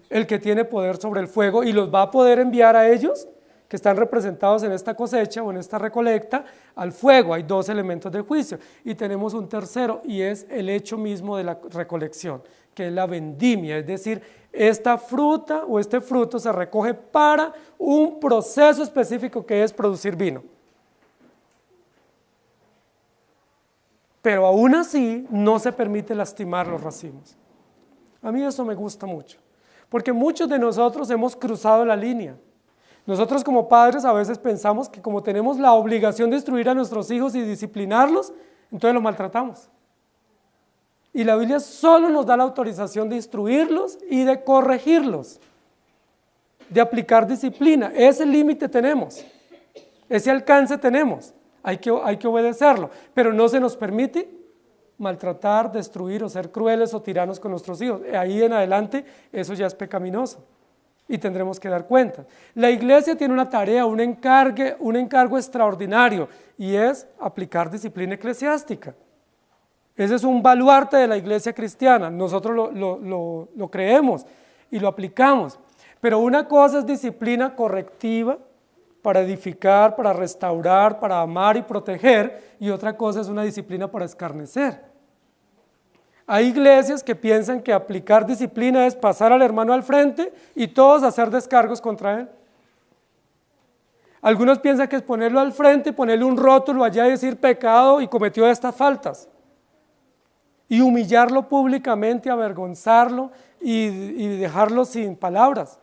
El que tiene poder sobre el fuego y los va a poder enviar a ellos que están representados en esta cosecha o en esta recolecta, al fuego. Hay dos elementos de juicio y tenemos un tercero y es el hecho mismo de la recolección, que es la vendimia, es decir, esta fruta o este fruto se recoge para un proceso específico que es producir vino. Pero aún así no se permite lastimar los racimos. A mí eso me gusta mucho, porque muchos de nosotros hemos cruzado la línea. Nosotros como padres a veces pensamos que como tenemos la obligación de instruir a nuestros hijos y disciplinarlos, entonces los maltratamos. Y la Biblia solo nos da la autorización de instruirlos y de corregirlos, de aplicar disciplina. Ese límite tenemos, ese alcance tenemos, hay que obedecerlo, pero no se nos permite maltratar, destruir o ser crueles o tiranos con nuestros hijos. Ahí en adelante eso ya es pecaminoso y tendremos que dar cuenta. La iglesia tiene una tarea, un encargo extraordinario, y es aplicar disciplina eclesiástica. Ese es un baluarte de la iglesia cristiana, nosotros lo creemos y lo aplicamos, pero una cosa es disciplina correctiva para edificar, para restaurar, para amar y proteger, y otra cosa es una disciplina para escarnecer. Hay iglesias que piensan que aplicar disciplina es pasar al hermano al frente y todos hacer descargos contra él. Algunos piensan que es ponerlo al frente, ponerle un rótulo allá y decir pecado y cometió estas faltas, y humillarlo públicamente, avergonzarlo y dejarlo sin palabras.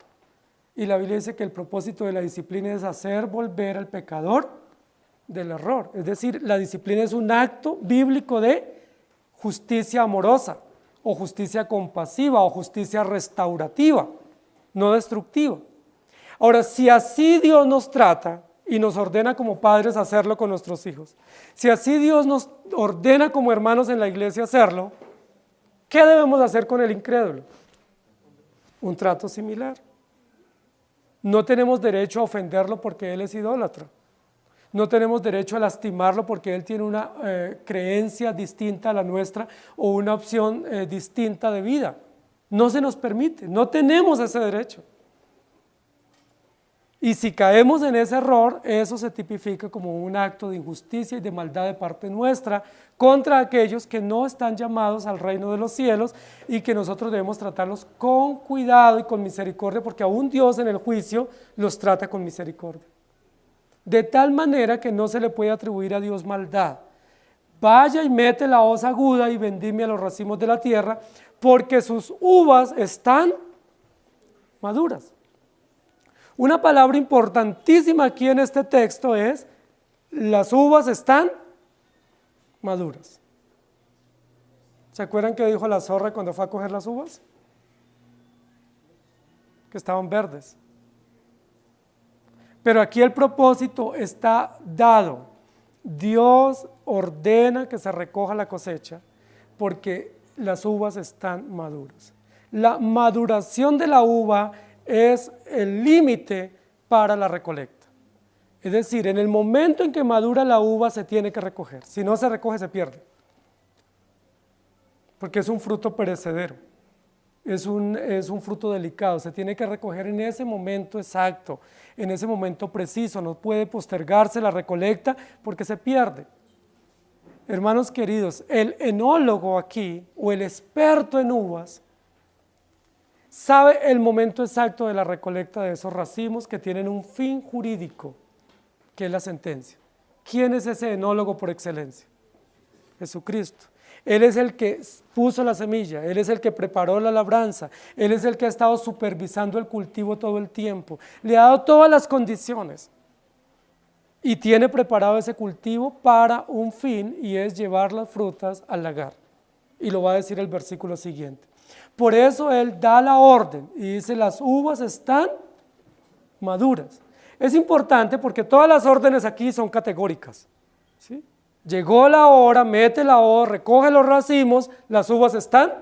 Y la Biblia dice que el propósito de la disciplina es hacer volver al pecador del error. Es decir, la disciplina es un acto bíblico de justicia amorosa, o justicia compasiva, o justicia restaurativa, no destructiva. Ahora, si así Dios nos trata y nos ordena como padres hacerlo con nuestros hijos, si así Dios nos ordena como hermanos en la iglesia hacerlo, ¿qué debemos hacer con el incrédulo? Un trato similar. No tenemos derecho a ofenderlo porque él es idólatra. No tenemos derecho a lastimarlo porque él tiene una creencia distinta a la nuestra o una opción distinta de vida. No se nos permite, no tenemos ese derecho. Y si caemos en ese error, eso se tipifica como un acto de injusticia y de maldad de parte nuestra contra aquellos que no están llamados al reino de los cielos, y que nosotros debemos tratarlos con cuidado y con misericordia, porque aún Dios en el juicio los trata con misericordia. De tal manera que no se le puede atribuir a Dios maldad. Vaya y mete la hoz aguda y vendime a los racimos de la tierra, porque sus uvas están maduras. Una palabra importantísima aquí en este texto es: las uvas están maduras. ¿Se acuerdan que dijo la zorra cuando fue a coger las uvas? Que estaban verdes. Pero aquí el propósito está dado. Dios ordena que se recoja la cosecha porque las uvas están maduras. La maduración de la uva es el límite para la recolecta. Es decir, en el momento en que madura la uva se tiene que recoger. Si no se recoge, se pierde. Porque es un fruto perecedero. Es un fruto delicado, se tiene que recoger en ese momento exacto, en ese momento preciso, no puede postergarse la recolecta porque se pierde. Hermanos queridos, el enólogo aquí, o el experto en uvas, sabe el momento exacto de la recolecta de esos racimos que tienen un fin jurídico, que es la sentencia. ¿Quién es ese enólogo por excelencia? Jesucristo. Él es el que puso la semilla, Él es el que preparó la labranza, Él es el que ha estado supervisando el cultivo todo el tiempo, le ha dado todas las condiciones y tiene preparado ese cultivo para un fin, y es llevar las frutas al lagar. Y lo va a decir el versículo siguiente. Por eso Él da la orden y dice: las uvas están maduras. Es importante porque todas las órdenes aquí son categóricas, ¿sí? Llegó la hora, mete la hoz, recoge los racimos, las uvas están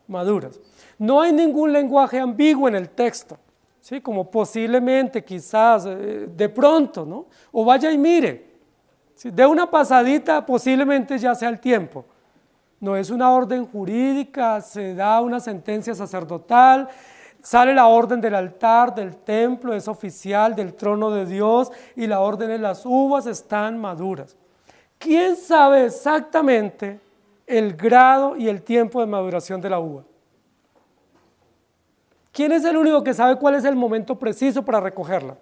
maduras. No hay ningún lenguaje ambiguo en el texto, ¿sí? Como posiblemente, quizás, de pronto, ¿no? O vaya y mire, ¿sí? De una pasadita posiblemente ya sea el tiempo. No es una orden jurídica, se da una sentencia sacerdotal, sale la orden del altar, del templo, es oficial, del trono de Dios, y la orden es: las uvas están maduras. ¿Quién sabe exactamente el grado y el tiempo de maduración de la uva? ¿Quién es el único que sabe cuál es el momento preciso para recogerla?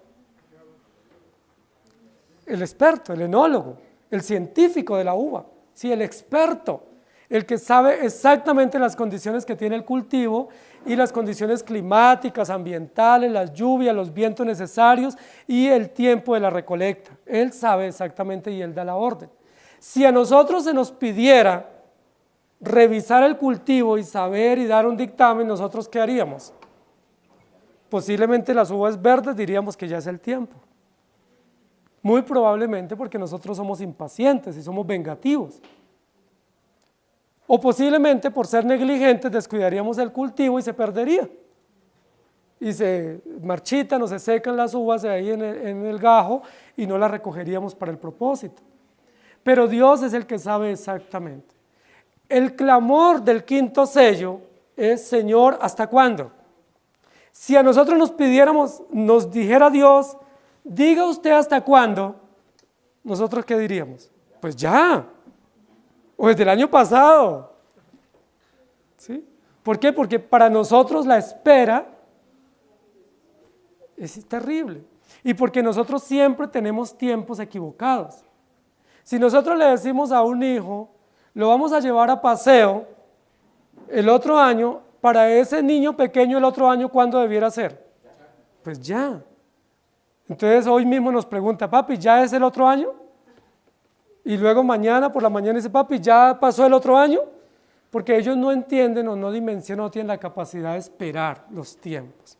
El experto, el enólogo, el científico de la uva, sí, el experto, el que sabe exactamente las condiciones que tiene el cultivo y las condiciones climáticas, ambientales, las lluvias, los vientos necesarios y el tiempo de la recolecta. Él sabe exactamente y Él da la orden. Si a nosotros se nos pidiera revisar el cultivo y saber y dar un dictamen, ¿nosotros qué haríamos? Posiblemente las uvas verdes diríamos que ya es el tiempo. Muy probablemente porque nosotros somos impacientes y somos vengativos. O posiblemente por ser negligentes descuidaríamos el cultivo y se perdería. Y se marchitan o se secan las uvas de ahí en el gajo y no las recogeríamos para el propósito. Pero Dios es el que sabe exactamente. El clamor del quinto sello es: Señor, ¿hasta cuándo? Si a nosotros nos dijera Dios, diga usted hasta cuándo, ¿nosotros qué diríamos? Pues ya, o desde el año pasado. ¿Sí? ¿Por qué? Porque para nosotros la espera es terrible. Y porque nosotros siempre tenemos tiempos equivocados. Si nosotros le decimos a un hijo, lo vamos a llevar a paseo el otro año, para ese niño pequeño el otro año, ¿cuándo debiera ser? Pues ya. Entonces hoy mismo nos pregunta, papi, ¿ya es el otro año? Y luego mañana por la mañana dice, papi, ¿ya pasó el otro año? Porque ellos no entienden o no dimensionan, no tienen la capacidad de esperar los tiempos.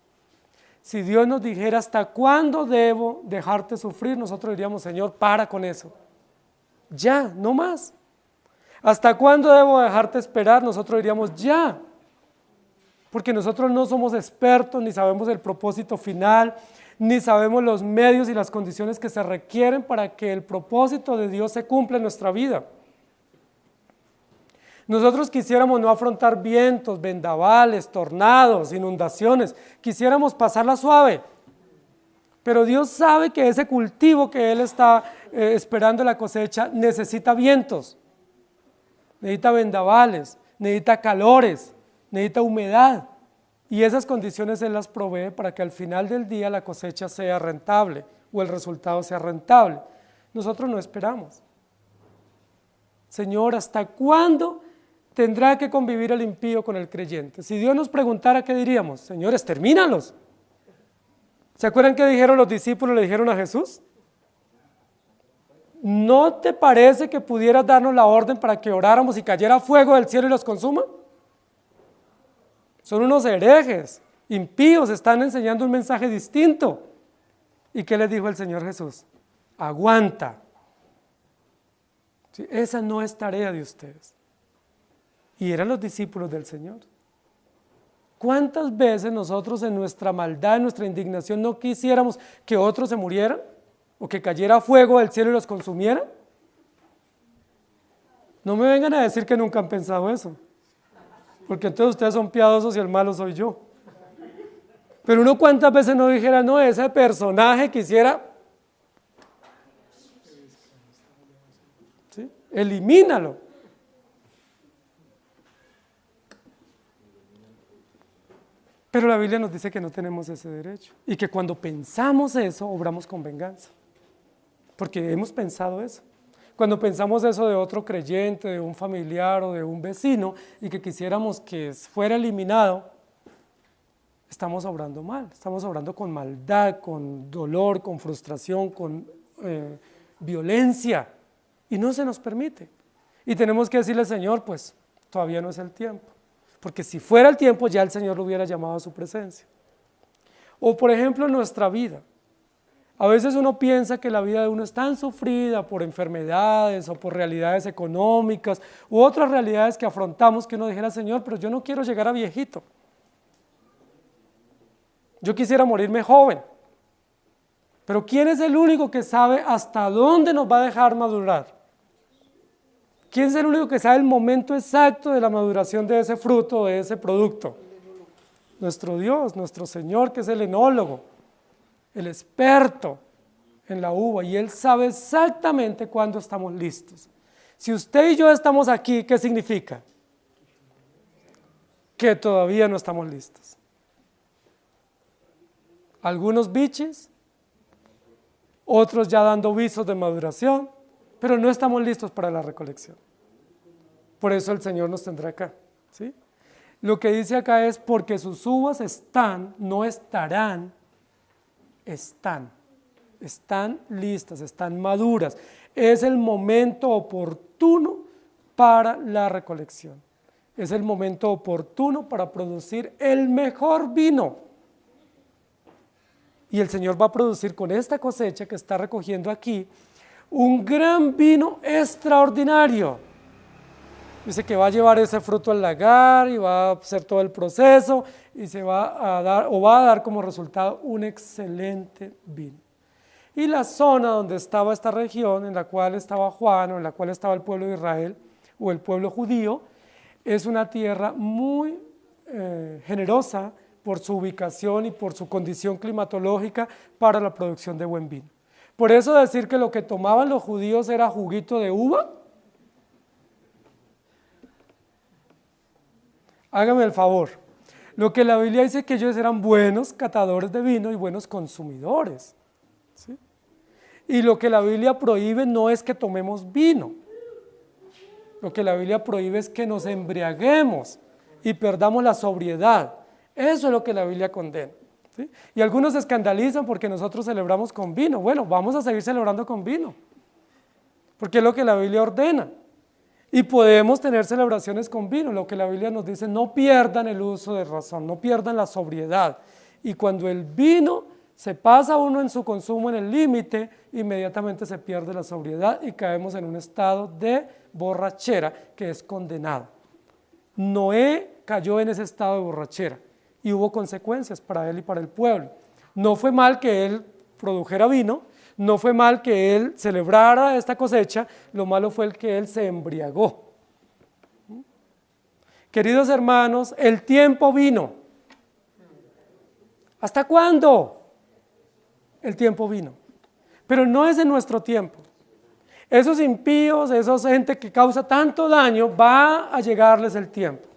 Si Dios nos dijera, ¿hasta cuándo debo dejarte sufrir? Nosotros diríamos, Señor, para con eso. Ya, no más. ¿Hasta cuándo debo dejarte esperar? Nosotros diríamos, ya. Porque nosotros no somos expertos, ni sabemos el propósito final, ni sabemos los medios y las condiciones que se requieren para que el propósito de Dios se cumpla en nuestra vida. Nosotros quisiéramos no afrontar vientos, vendavales, tornados, inundaciones, quisiéramos pasarla suave, pero Dios sabe que ese cultivo que Él está esperando la cosecha necesita vientos, necesita vendavales, necesita calores, necesita humedad, y esas condiciones Él las provee para que al final del día la cosecha sea rentable o el resultado sea rentable. Nosotros no esperamos. Señor, ¿hasta cuándo tendrá que convivir el impío con el creyente? Si Dios nos preguntara, ¿qué diríamos? Señores, termínalos. ¿Se acuerdan qué dijeron los discípulos? Le dijeron a Jesús, ¿no te parece que pudieras darnos la orden para que oráramos y cayera fuego del cielo y los consuma? Son unos herejes, impíos, están enseñando un mensaje distinto. ¿Y qué les dijo el Señor Jesús? Aguanta. ¿Sí? Esa no es tarea de ustedes. Y eran los discípulos del Señor. ¿Cuántas veces nosotros en nuestra maldad, en nuestra indignación, no quisiéramos que otros se murieran? ¿O que cayera fuego del cielo y los consumiera? No me vengan a decir que nunca han pensado eso, porque entonces ustedes son piadosos y el malo soy yo. Pero uno cuántas veces no dijera, no, ese personaje quisiera, ¿sí? Elimínalo. Pero la Biblia nos dice que no tenemos ese derecho y que cuando pensamos eso, obramos con venganza, porque hemos pensado eso. Cuando pensamos eso de otro creyente, de un familiar o de un vecino y que quisiéramos que fuera eliminado, estamos obrando mal, estamos obrando con maldad, con dolor, con frustración, con violencia, y no se nos permite. Y tenemos que decirle, Señor, pues todavía no es el tiempo. Porque si fuera el tiempo, ya el Señor lo hubiera llamado a su presencia. O por ejemplo, en nuestra vida. A veces uno piensa que la vida de uno es tan sufrida por enfermedades o por realidades económicas u otras realidades que afrontamos que uno dijera, Señor, pero yo no quiero llegar a viejito. Yo quisiera morirme joven. Pero ¿quién es el único que sabe hasta dónde nos va a dejar madurar? ¿Quién es el único que sabe el momento exacto de la maduración de ese fruto, de ese producto? Nuestro Dios, nuestro Señor, que es el enólogo, el experto en la uva, y Él sabe exactamente cuándo estamos listos. Si usted y yo estamos aquí, ¿qué significa? Que todavía no estamos listos. Algunos biches, otros ya dando visos de maduración, pero no estamos listos para la recolección. Por eso el Señor nos tendrá acá, ¿sí? Lo que dice acá es, porque sus uvas están, no estarán, están listas, están maduras. Es el momento oportuno para la recolección. Es el momento oportuno para producir el mejor vino. Y el Señor va a producir con esta cosecha que está recogiendo aquí un gran vino extraordinario. Dice que va a llevar ese fruto al lagar y va a hacer todo el proceso y se va a dar como resultado un excelente vino. Y la zona donde estaba esta región, en la cual estaba Juan, o en la cual estaba el pueblo de Israel, o el pueblo judío, es una tierra muy generosa por su ubicación y por su condición climatológica para la producción de buen vino. Por eso decir que lo que tomaban los judíos era juguito de uva, hágame el favor. Lo que la Biblia dice que ellos eran buenos catadores de vino y buenos consumidores, ¿sí? Y lo que la Biblia prohíbe no es que tomemos vino. Lo que la Biblia prohíbe es que nos embriaguemos y perdamos la sobriedad. Eso es lo que la Biblia condena, ¿sí? Y algunos se escandalizan porque nosotros celebramos con vino. Bueno, vamos a seguir celebrando con vino, porque es lo que la Biblia ordena. Y podemos tener celebraciones con vino. Lo que la Biblia nos dice, no pierdan el uso de razón, no pierdan la sobriedad. Y cuando el vino se pasa uno en su consumo en el límite, inmediatamente se pierde la sobriedad y caemos en un estado de borrachera que es condenado. Noé cayó en ese estado de borrachera y hubo consecuencias para él y para el pueblo. No fue mal que él produjera vino, no fue mal que él celebrara esta cosecha, lo malo fue el que él se embriagó. Queridos hermanos, el tiempo vino. ¿Hasta cuándo? El tiempo vino, pero no es en nuestro tiempo. Esos impíos, esos gente que causa tanto daño, va a llegarles el tiempo.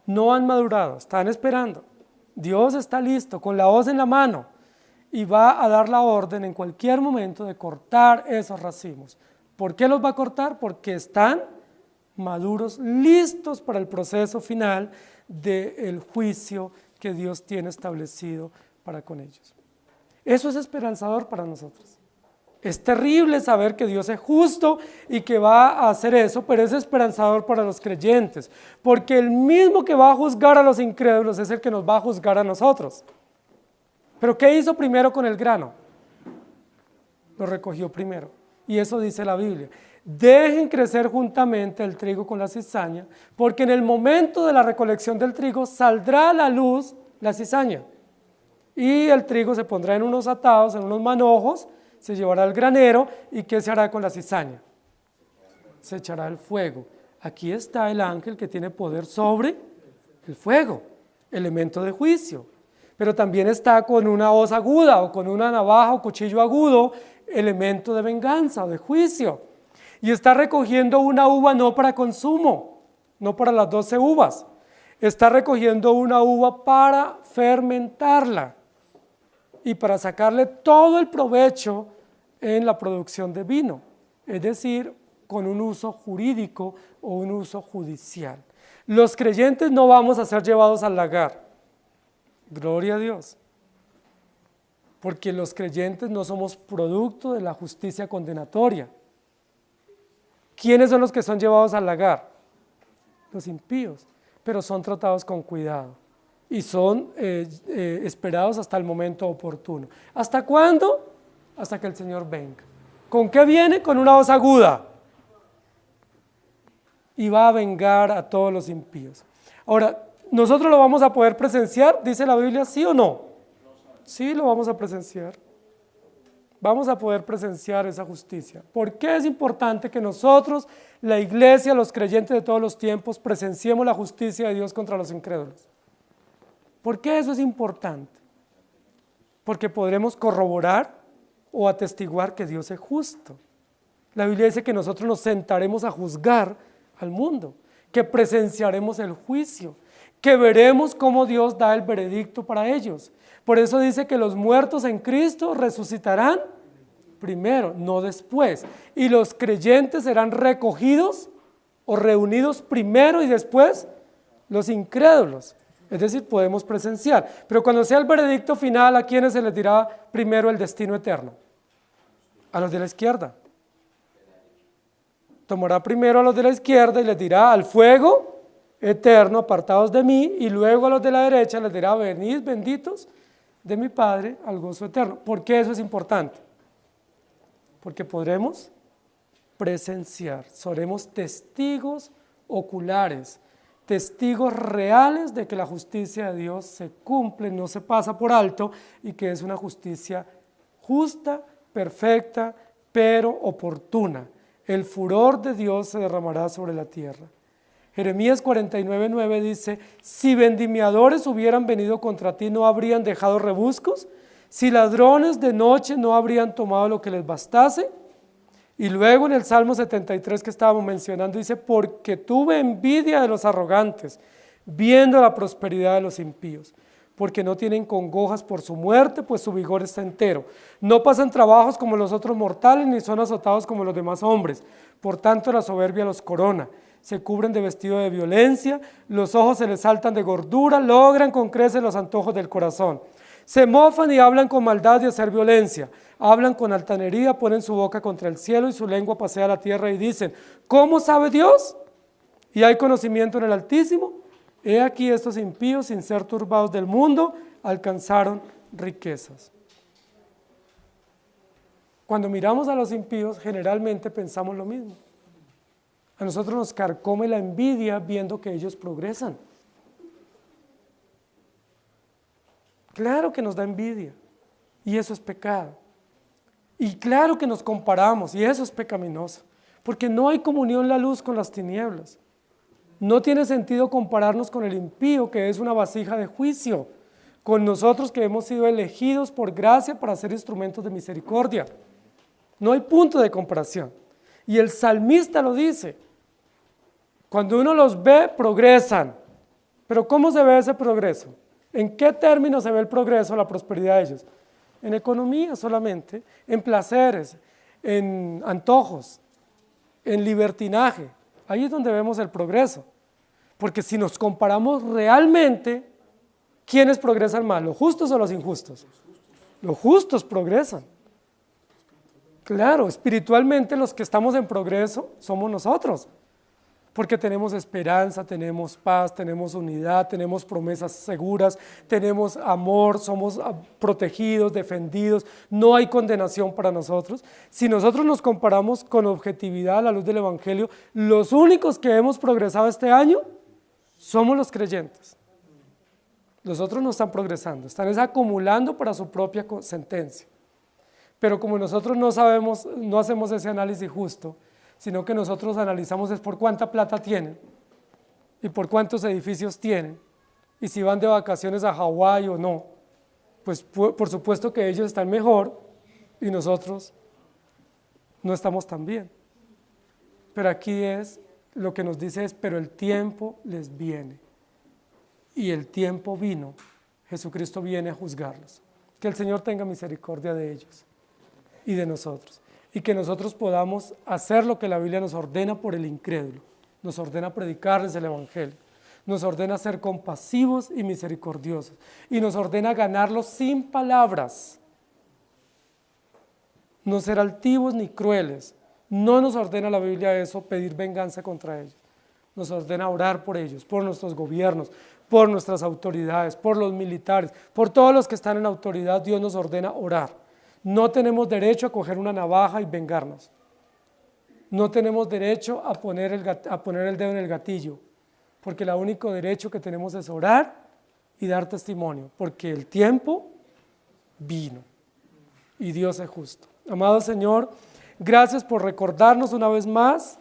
No han madurado, están esperando. Dios está listo, con la hoz en la mano, y va a dar la orden en cualquier momento de cortar esos racimos. ¿Por qué los va a cortar? Porque están maduros, listos para el proceso final del juicio que Dios tiene establecido para con ellos. Eso es esperanzador para nosotros. Es terrible saber que Dios es justo y que va a hacer eso, pero es esperanzador para los creyentes, porque el mismo que va a juzgar a los incrédulos es el que nos va a juzgar a nosotros. ¿Pero qué hizo primero con el grano? Lo recogió primero, y eso dice la Biblia. Dejen crecer juntamente el trigo con la cizaña, porque en el momento de la recolección del trigo saldrá a la luz la cizaña. Y el trigo se pondrá en unos atados, en unos manojos, se llevará al granero, ¿y qué se hará con la cizaña? Se echará al fuego. Aquí está el ángel que tiene poder sobre el fuego, elemento de juicio. Pero también está con una hoz aguda, o con una navaja o cuchillo agudo, elemento de venganza o de juicio. Y está recogiendo una uva no para consumo, no para las 12 uvas. Está recogiendo una uva para fermentarla y para sacarle todo el provecho en la producción de vino, es decir, con un uso jurídico o un uso judicial. Los creyentes no vamos a ser llevados al lagar, gloria a Dios, porque los creyentes no somos producto de la justicia condenatoria. ¿Quiénes son los que son llevados al lagar? Los impíos, pero son tratados con cuidado y son esperados hasta el momento oportuno. ¿Hasta cuándo? Hasta que el Señor venga. ¿Con qué viene? Con una hoz aguda. Y va a vengar a todos los impíos. Ahora, ¿nosotros lo vamos a poder presenciar? ¿Dice la Biblia sí o no? Sí, lo vamos a presenciar. Vamos a poder presenciar esa justicia. ¿Por qué es importante que nosotros, la iglesia, los creyentes de todos los tiempos, presenciemos la justicia de Dios contra los incrédulos? ¿Por qué eso es importante? Porque podremos corroborar o atestiguar que Dios es justo. La Biblia dice que nosotros nos sentaremos a juzgar al mundo, que presenciaremos el juicio, que veremos cómo Dios da el veredicto para ellos. Por eso dice que los muertos en Cristo resucitarán primero, no después. Y los creyentes serán recogidos o reunidos primero y después los incrédulos. Es decir, podemos presenciar. Pero cuando sea el veredicto final, ¿a quiénes se les dirá primero el destino eterno? A los de la izquierda. Tomará primero a los de la izquierda y les dirá al fuego eterno, apartados de mí, y luego a los de la derecha les dirá, venid benditos de mi Padre al gozo eterno. ¿Por qué eso es importante? Porque podremos presenciar, seremos testigos oculares, testigos reales de que la justicia de Dios se cumple, no se pasa por alto, y que es una justicia justa, perfecta, pero oportuna. El furor de Dios se derramará sobre la tierra. Jeremías 49:9 dice, si vendimiadores hubieran venido contra ti, ¿no habrían dejado rebuscos? Si ladrones de noche no habrían tomado lo que les bastase. Y luego en el Salmo 73 que estábamos mencionando dice, porque tuve envidia de los arrogantes, viendo la prosperidad de los impíos, porque no tienen congojas por su muerte, pues su vigor está entero. No pasan trabajos como los otros mortales, ni son azotados como los demás hombres. Por tanto la soberbia los corona. Se cubren de vestido de violencia, los ojos se les saltan de gordura, logran con creces los antojos del corazón. Se mofan y hablan con maldad de hacer violencia, hablan con altanería, ponen su boca contra el cielo y su lengua pasea la tierra y dicen, ¿cómo sabe Dios? ¿Y hay conocimiento en el Altísimo? He aquí estos impíos, sin ser turbados del mundo, alcanzaron riquezas. Cuando miramos a los impíos, generalmente pensamos lo mismo. A nosotros nos carcome la envidia viendo que ellos progresan. Claro que nos da envidia, y eso es pecado. Y claro que nos comparamos, y eso es pecaminoso, porque no hay comunión la luz con las tinieblas. No tiene sentido compararnos con el impío, que es una vasija de juicio, con nosotros que hemos sido elegidos por gracia para ser instrumentos de misericordia. No hay punto de comparación. Y el salmista lo dice, cuando uno los ve, progresan. Pero ¿cómo se ve ese progreso? ¿En qué términos se ve el progreso, la prosperidad de ellos? En economía solamente, en placeres, en antojos, en libertinaje. Ahí es donde vemos el progreso. Porque si nos comparamos realmente, ¿quiénes progresan más? ¿Los justos o los injustos? Los justos progresan. Claro, espiritualmente los que estamos en progreso somos nosotros. Porque tenemos esperanza, tenemos paz, tenemos unidad, tenemos promesas seguras, tenemos amor, somos protegidos, defendidos, no hay condenación para nosotros. Si nosotros nos comparamos con objetividad a la luz del Evangelio, los únicos que hemos progresado este año somos los creyentes. Los otros no están progresando, están acumulando para su propia sentencia. Pero como nosotros no sabemos, no hacemos ese análisis justo, sino que nosotros analizamos es por cuánta plata tienen y por cuántos edificios tienen y si van de vacaciones a Hawái o no, pues por supuesto que ellos están mejor y nosotros no estamos tan bien. Pero aquí es, lo que nos dice es, pero el tiempo les viene y el tiempo vino, Jesucristo viene a juzgarlos. Que el Señor tenga misericordia de ellos y de nosotros. Y que nosotros podamos hacer lo que la Biblia nos ordena por el incrédulo, nos ordena predicarles el Evangelio, nos ordena ser compasivos y misericordiosos, y nos ordena ganarlos sin palabras, no ser altivos ni crueles. No nos ordena la Biblia eso, pedir venganza contra ellos, nos ordena orar por ellos, por nuestros gobiernos, por nuestras autoridades, por los militares, por todos los que están en autoridad. Dios nos ordena orar. No tenemos derecho a coger una navaja y vengarnos. No tenemos derecho a poner el dedo en el gatillo, porque el único derecho que tenemos es orar y dar testimonio, porque el tiempo vino y Dios es justo. Amado Señor, gracias por recordarnos una vez más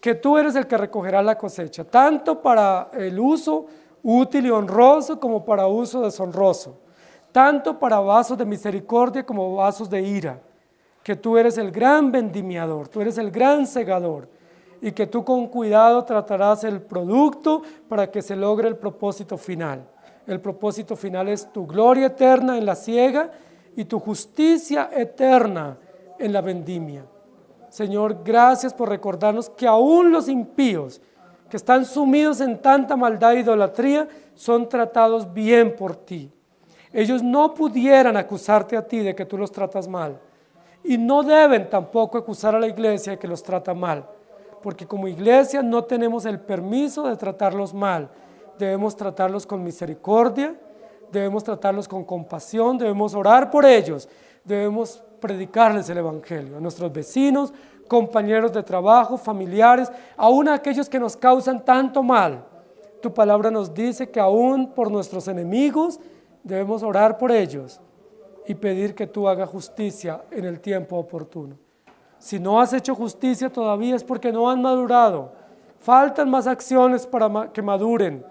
que tú eres el que recogerá la cosecha, tanto para el uso útil y honroso como para uso deshonroso, tanto para vasos de misericordia como vasos de ira, que tú eres el gran vendimiador, tú eres el gran segador, y que tú con cuidado tratarás el producto para que se logre el propósito final. El propósito final es tu gloria eterna en la siega y tu justicia eterna en la vendimia. Señor, gracias por recordarnos que aún los impíos, que están sumidos en tanta maldad e idolatría, son tratados bien por ti. Ellos no pudieran acusarte a ti de que tú los tratas mal, y no deben tampoco acusar a la iglesia de que los trata mal, porque como iglesia no tenemos el permiso de tratarlos mal. Debemos tratarlos con misericordia, debemos tratarlos con compasión, debemos orar por ellos, debemos predicarles el evangelio a nuestros vecinos, compañeros de trabajo, familiares, aún a aquellos que nos causan tanto mal. Tu palabra nos dice que aún por nuestros enemigos debemos orar por ellos y pedir que tú hagas justicia en el tiempo oportuno. Si no has hecho justicia todavía es porque no han madurado. Faltan más acciones para que maduren.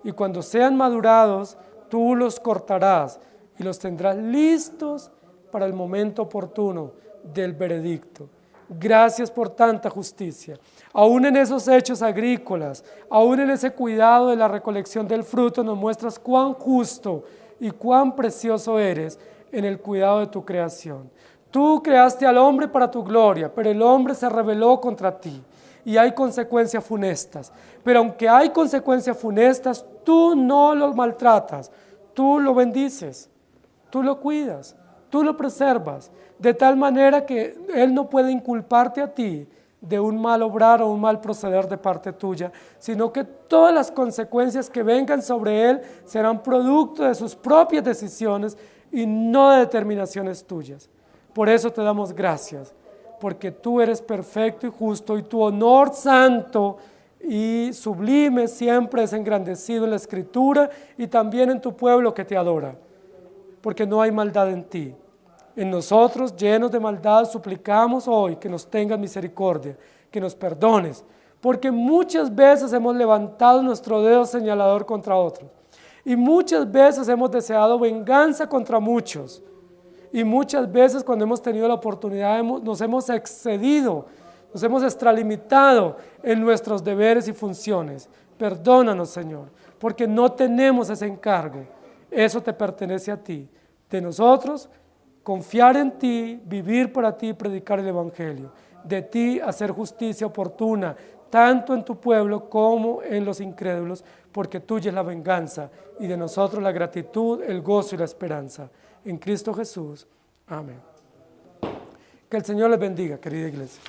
Y cuando sean madurados, tú los cortarás y los tendrás listos para el momento oportuno del veredicto. Gracias por tanta justicia. Aún en esos hechos agrícolas, aún en ese cuidado de la recolección del fruto, nos muestras cuán justo y cuán precioso eres en el cuidado de tu creación. Tú creaste al hombre para tu gloria, pero el hombre se rebeló contra ti y hay consecuencias funestas. Pero aunque hay consecuencias funestas, tú no lo maltratas, tú lo bendices, tú lo cuidas, tú lo preservas, de tal manera que él no puede inculparte a ti de un mal obrar o un mal proceder de parte tuya, sino que todas las consecuencias que vengan sobre él serán producto de sus propias decisiones y no de determinaciones tuyas. Por eso te damos gracias, porque tú eres perfecto y justo y tu honor santo y sublime siempre es engrandecido en la Escritura y también en tu pueblo que te adora, porque no hay maldad en ti. En nosotros, llenos de maldad, suplicamos hoy que nos tengas misericordia, que nos perdones, porque muchas veces hemos levantado nuestro dedo señalador contra otros y muchas veces hemos deseado venganza contra muchos. Y muchas veces cuando hemos tenido la oportunidad nos hemos excedido, nos hemos extralimitado en nuestros deberes y funciones. Perdónanos, Señor, porque no tenemos ese encargo. Eso te pertenece a ti. De nosotros, confiar en ti, vivir para ti, predicar el evangelio. De ti, hacer justicia oportuna, tanto en tu pueblo como en los incrédulos, porque tuya es la venganza y de nosotros la gratitud, el gozo y la esperanza. En Cristo Jesús. Amén. Que el Señor les bendiga, querida iglesia.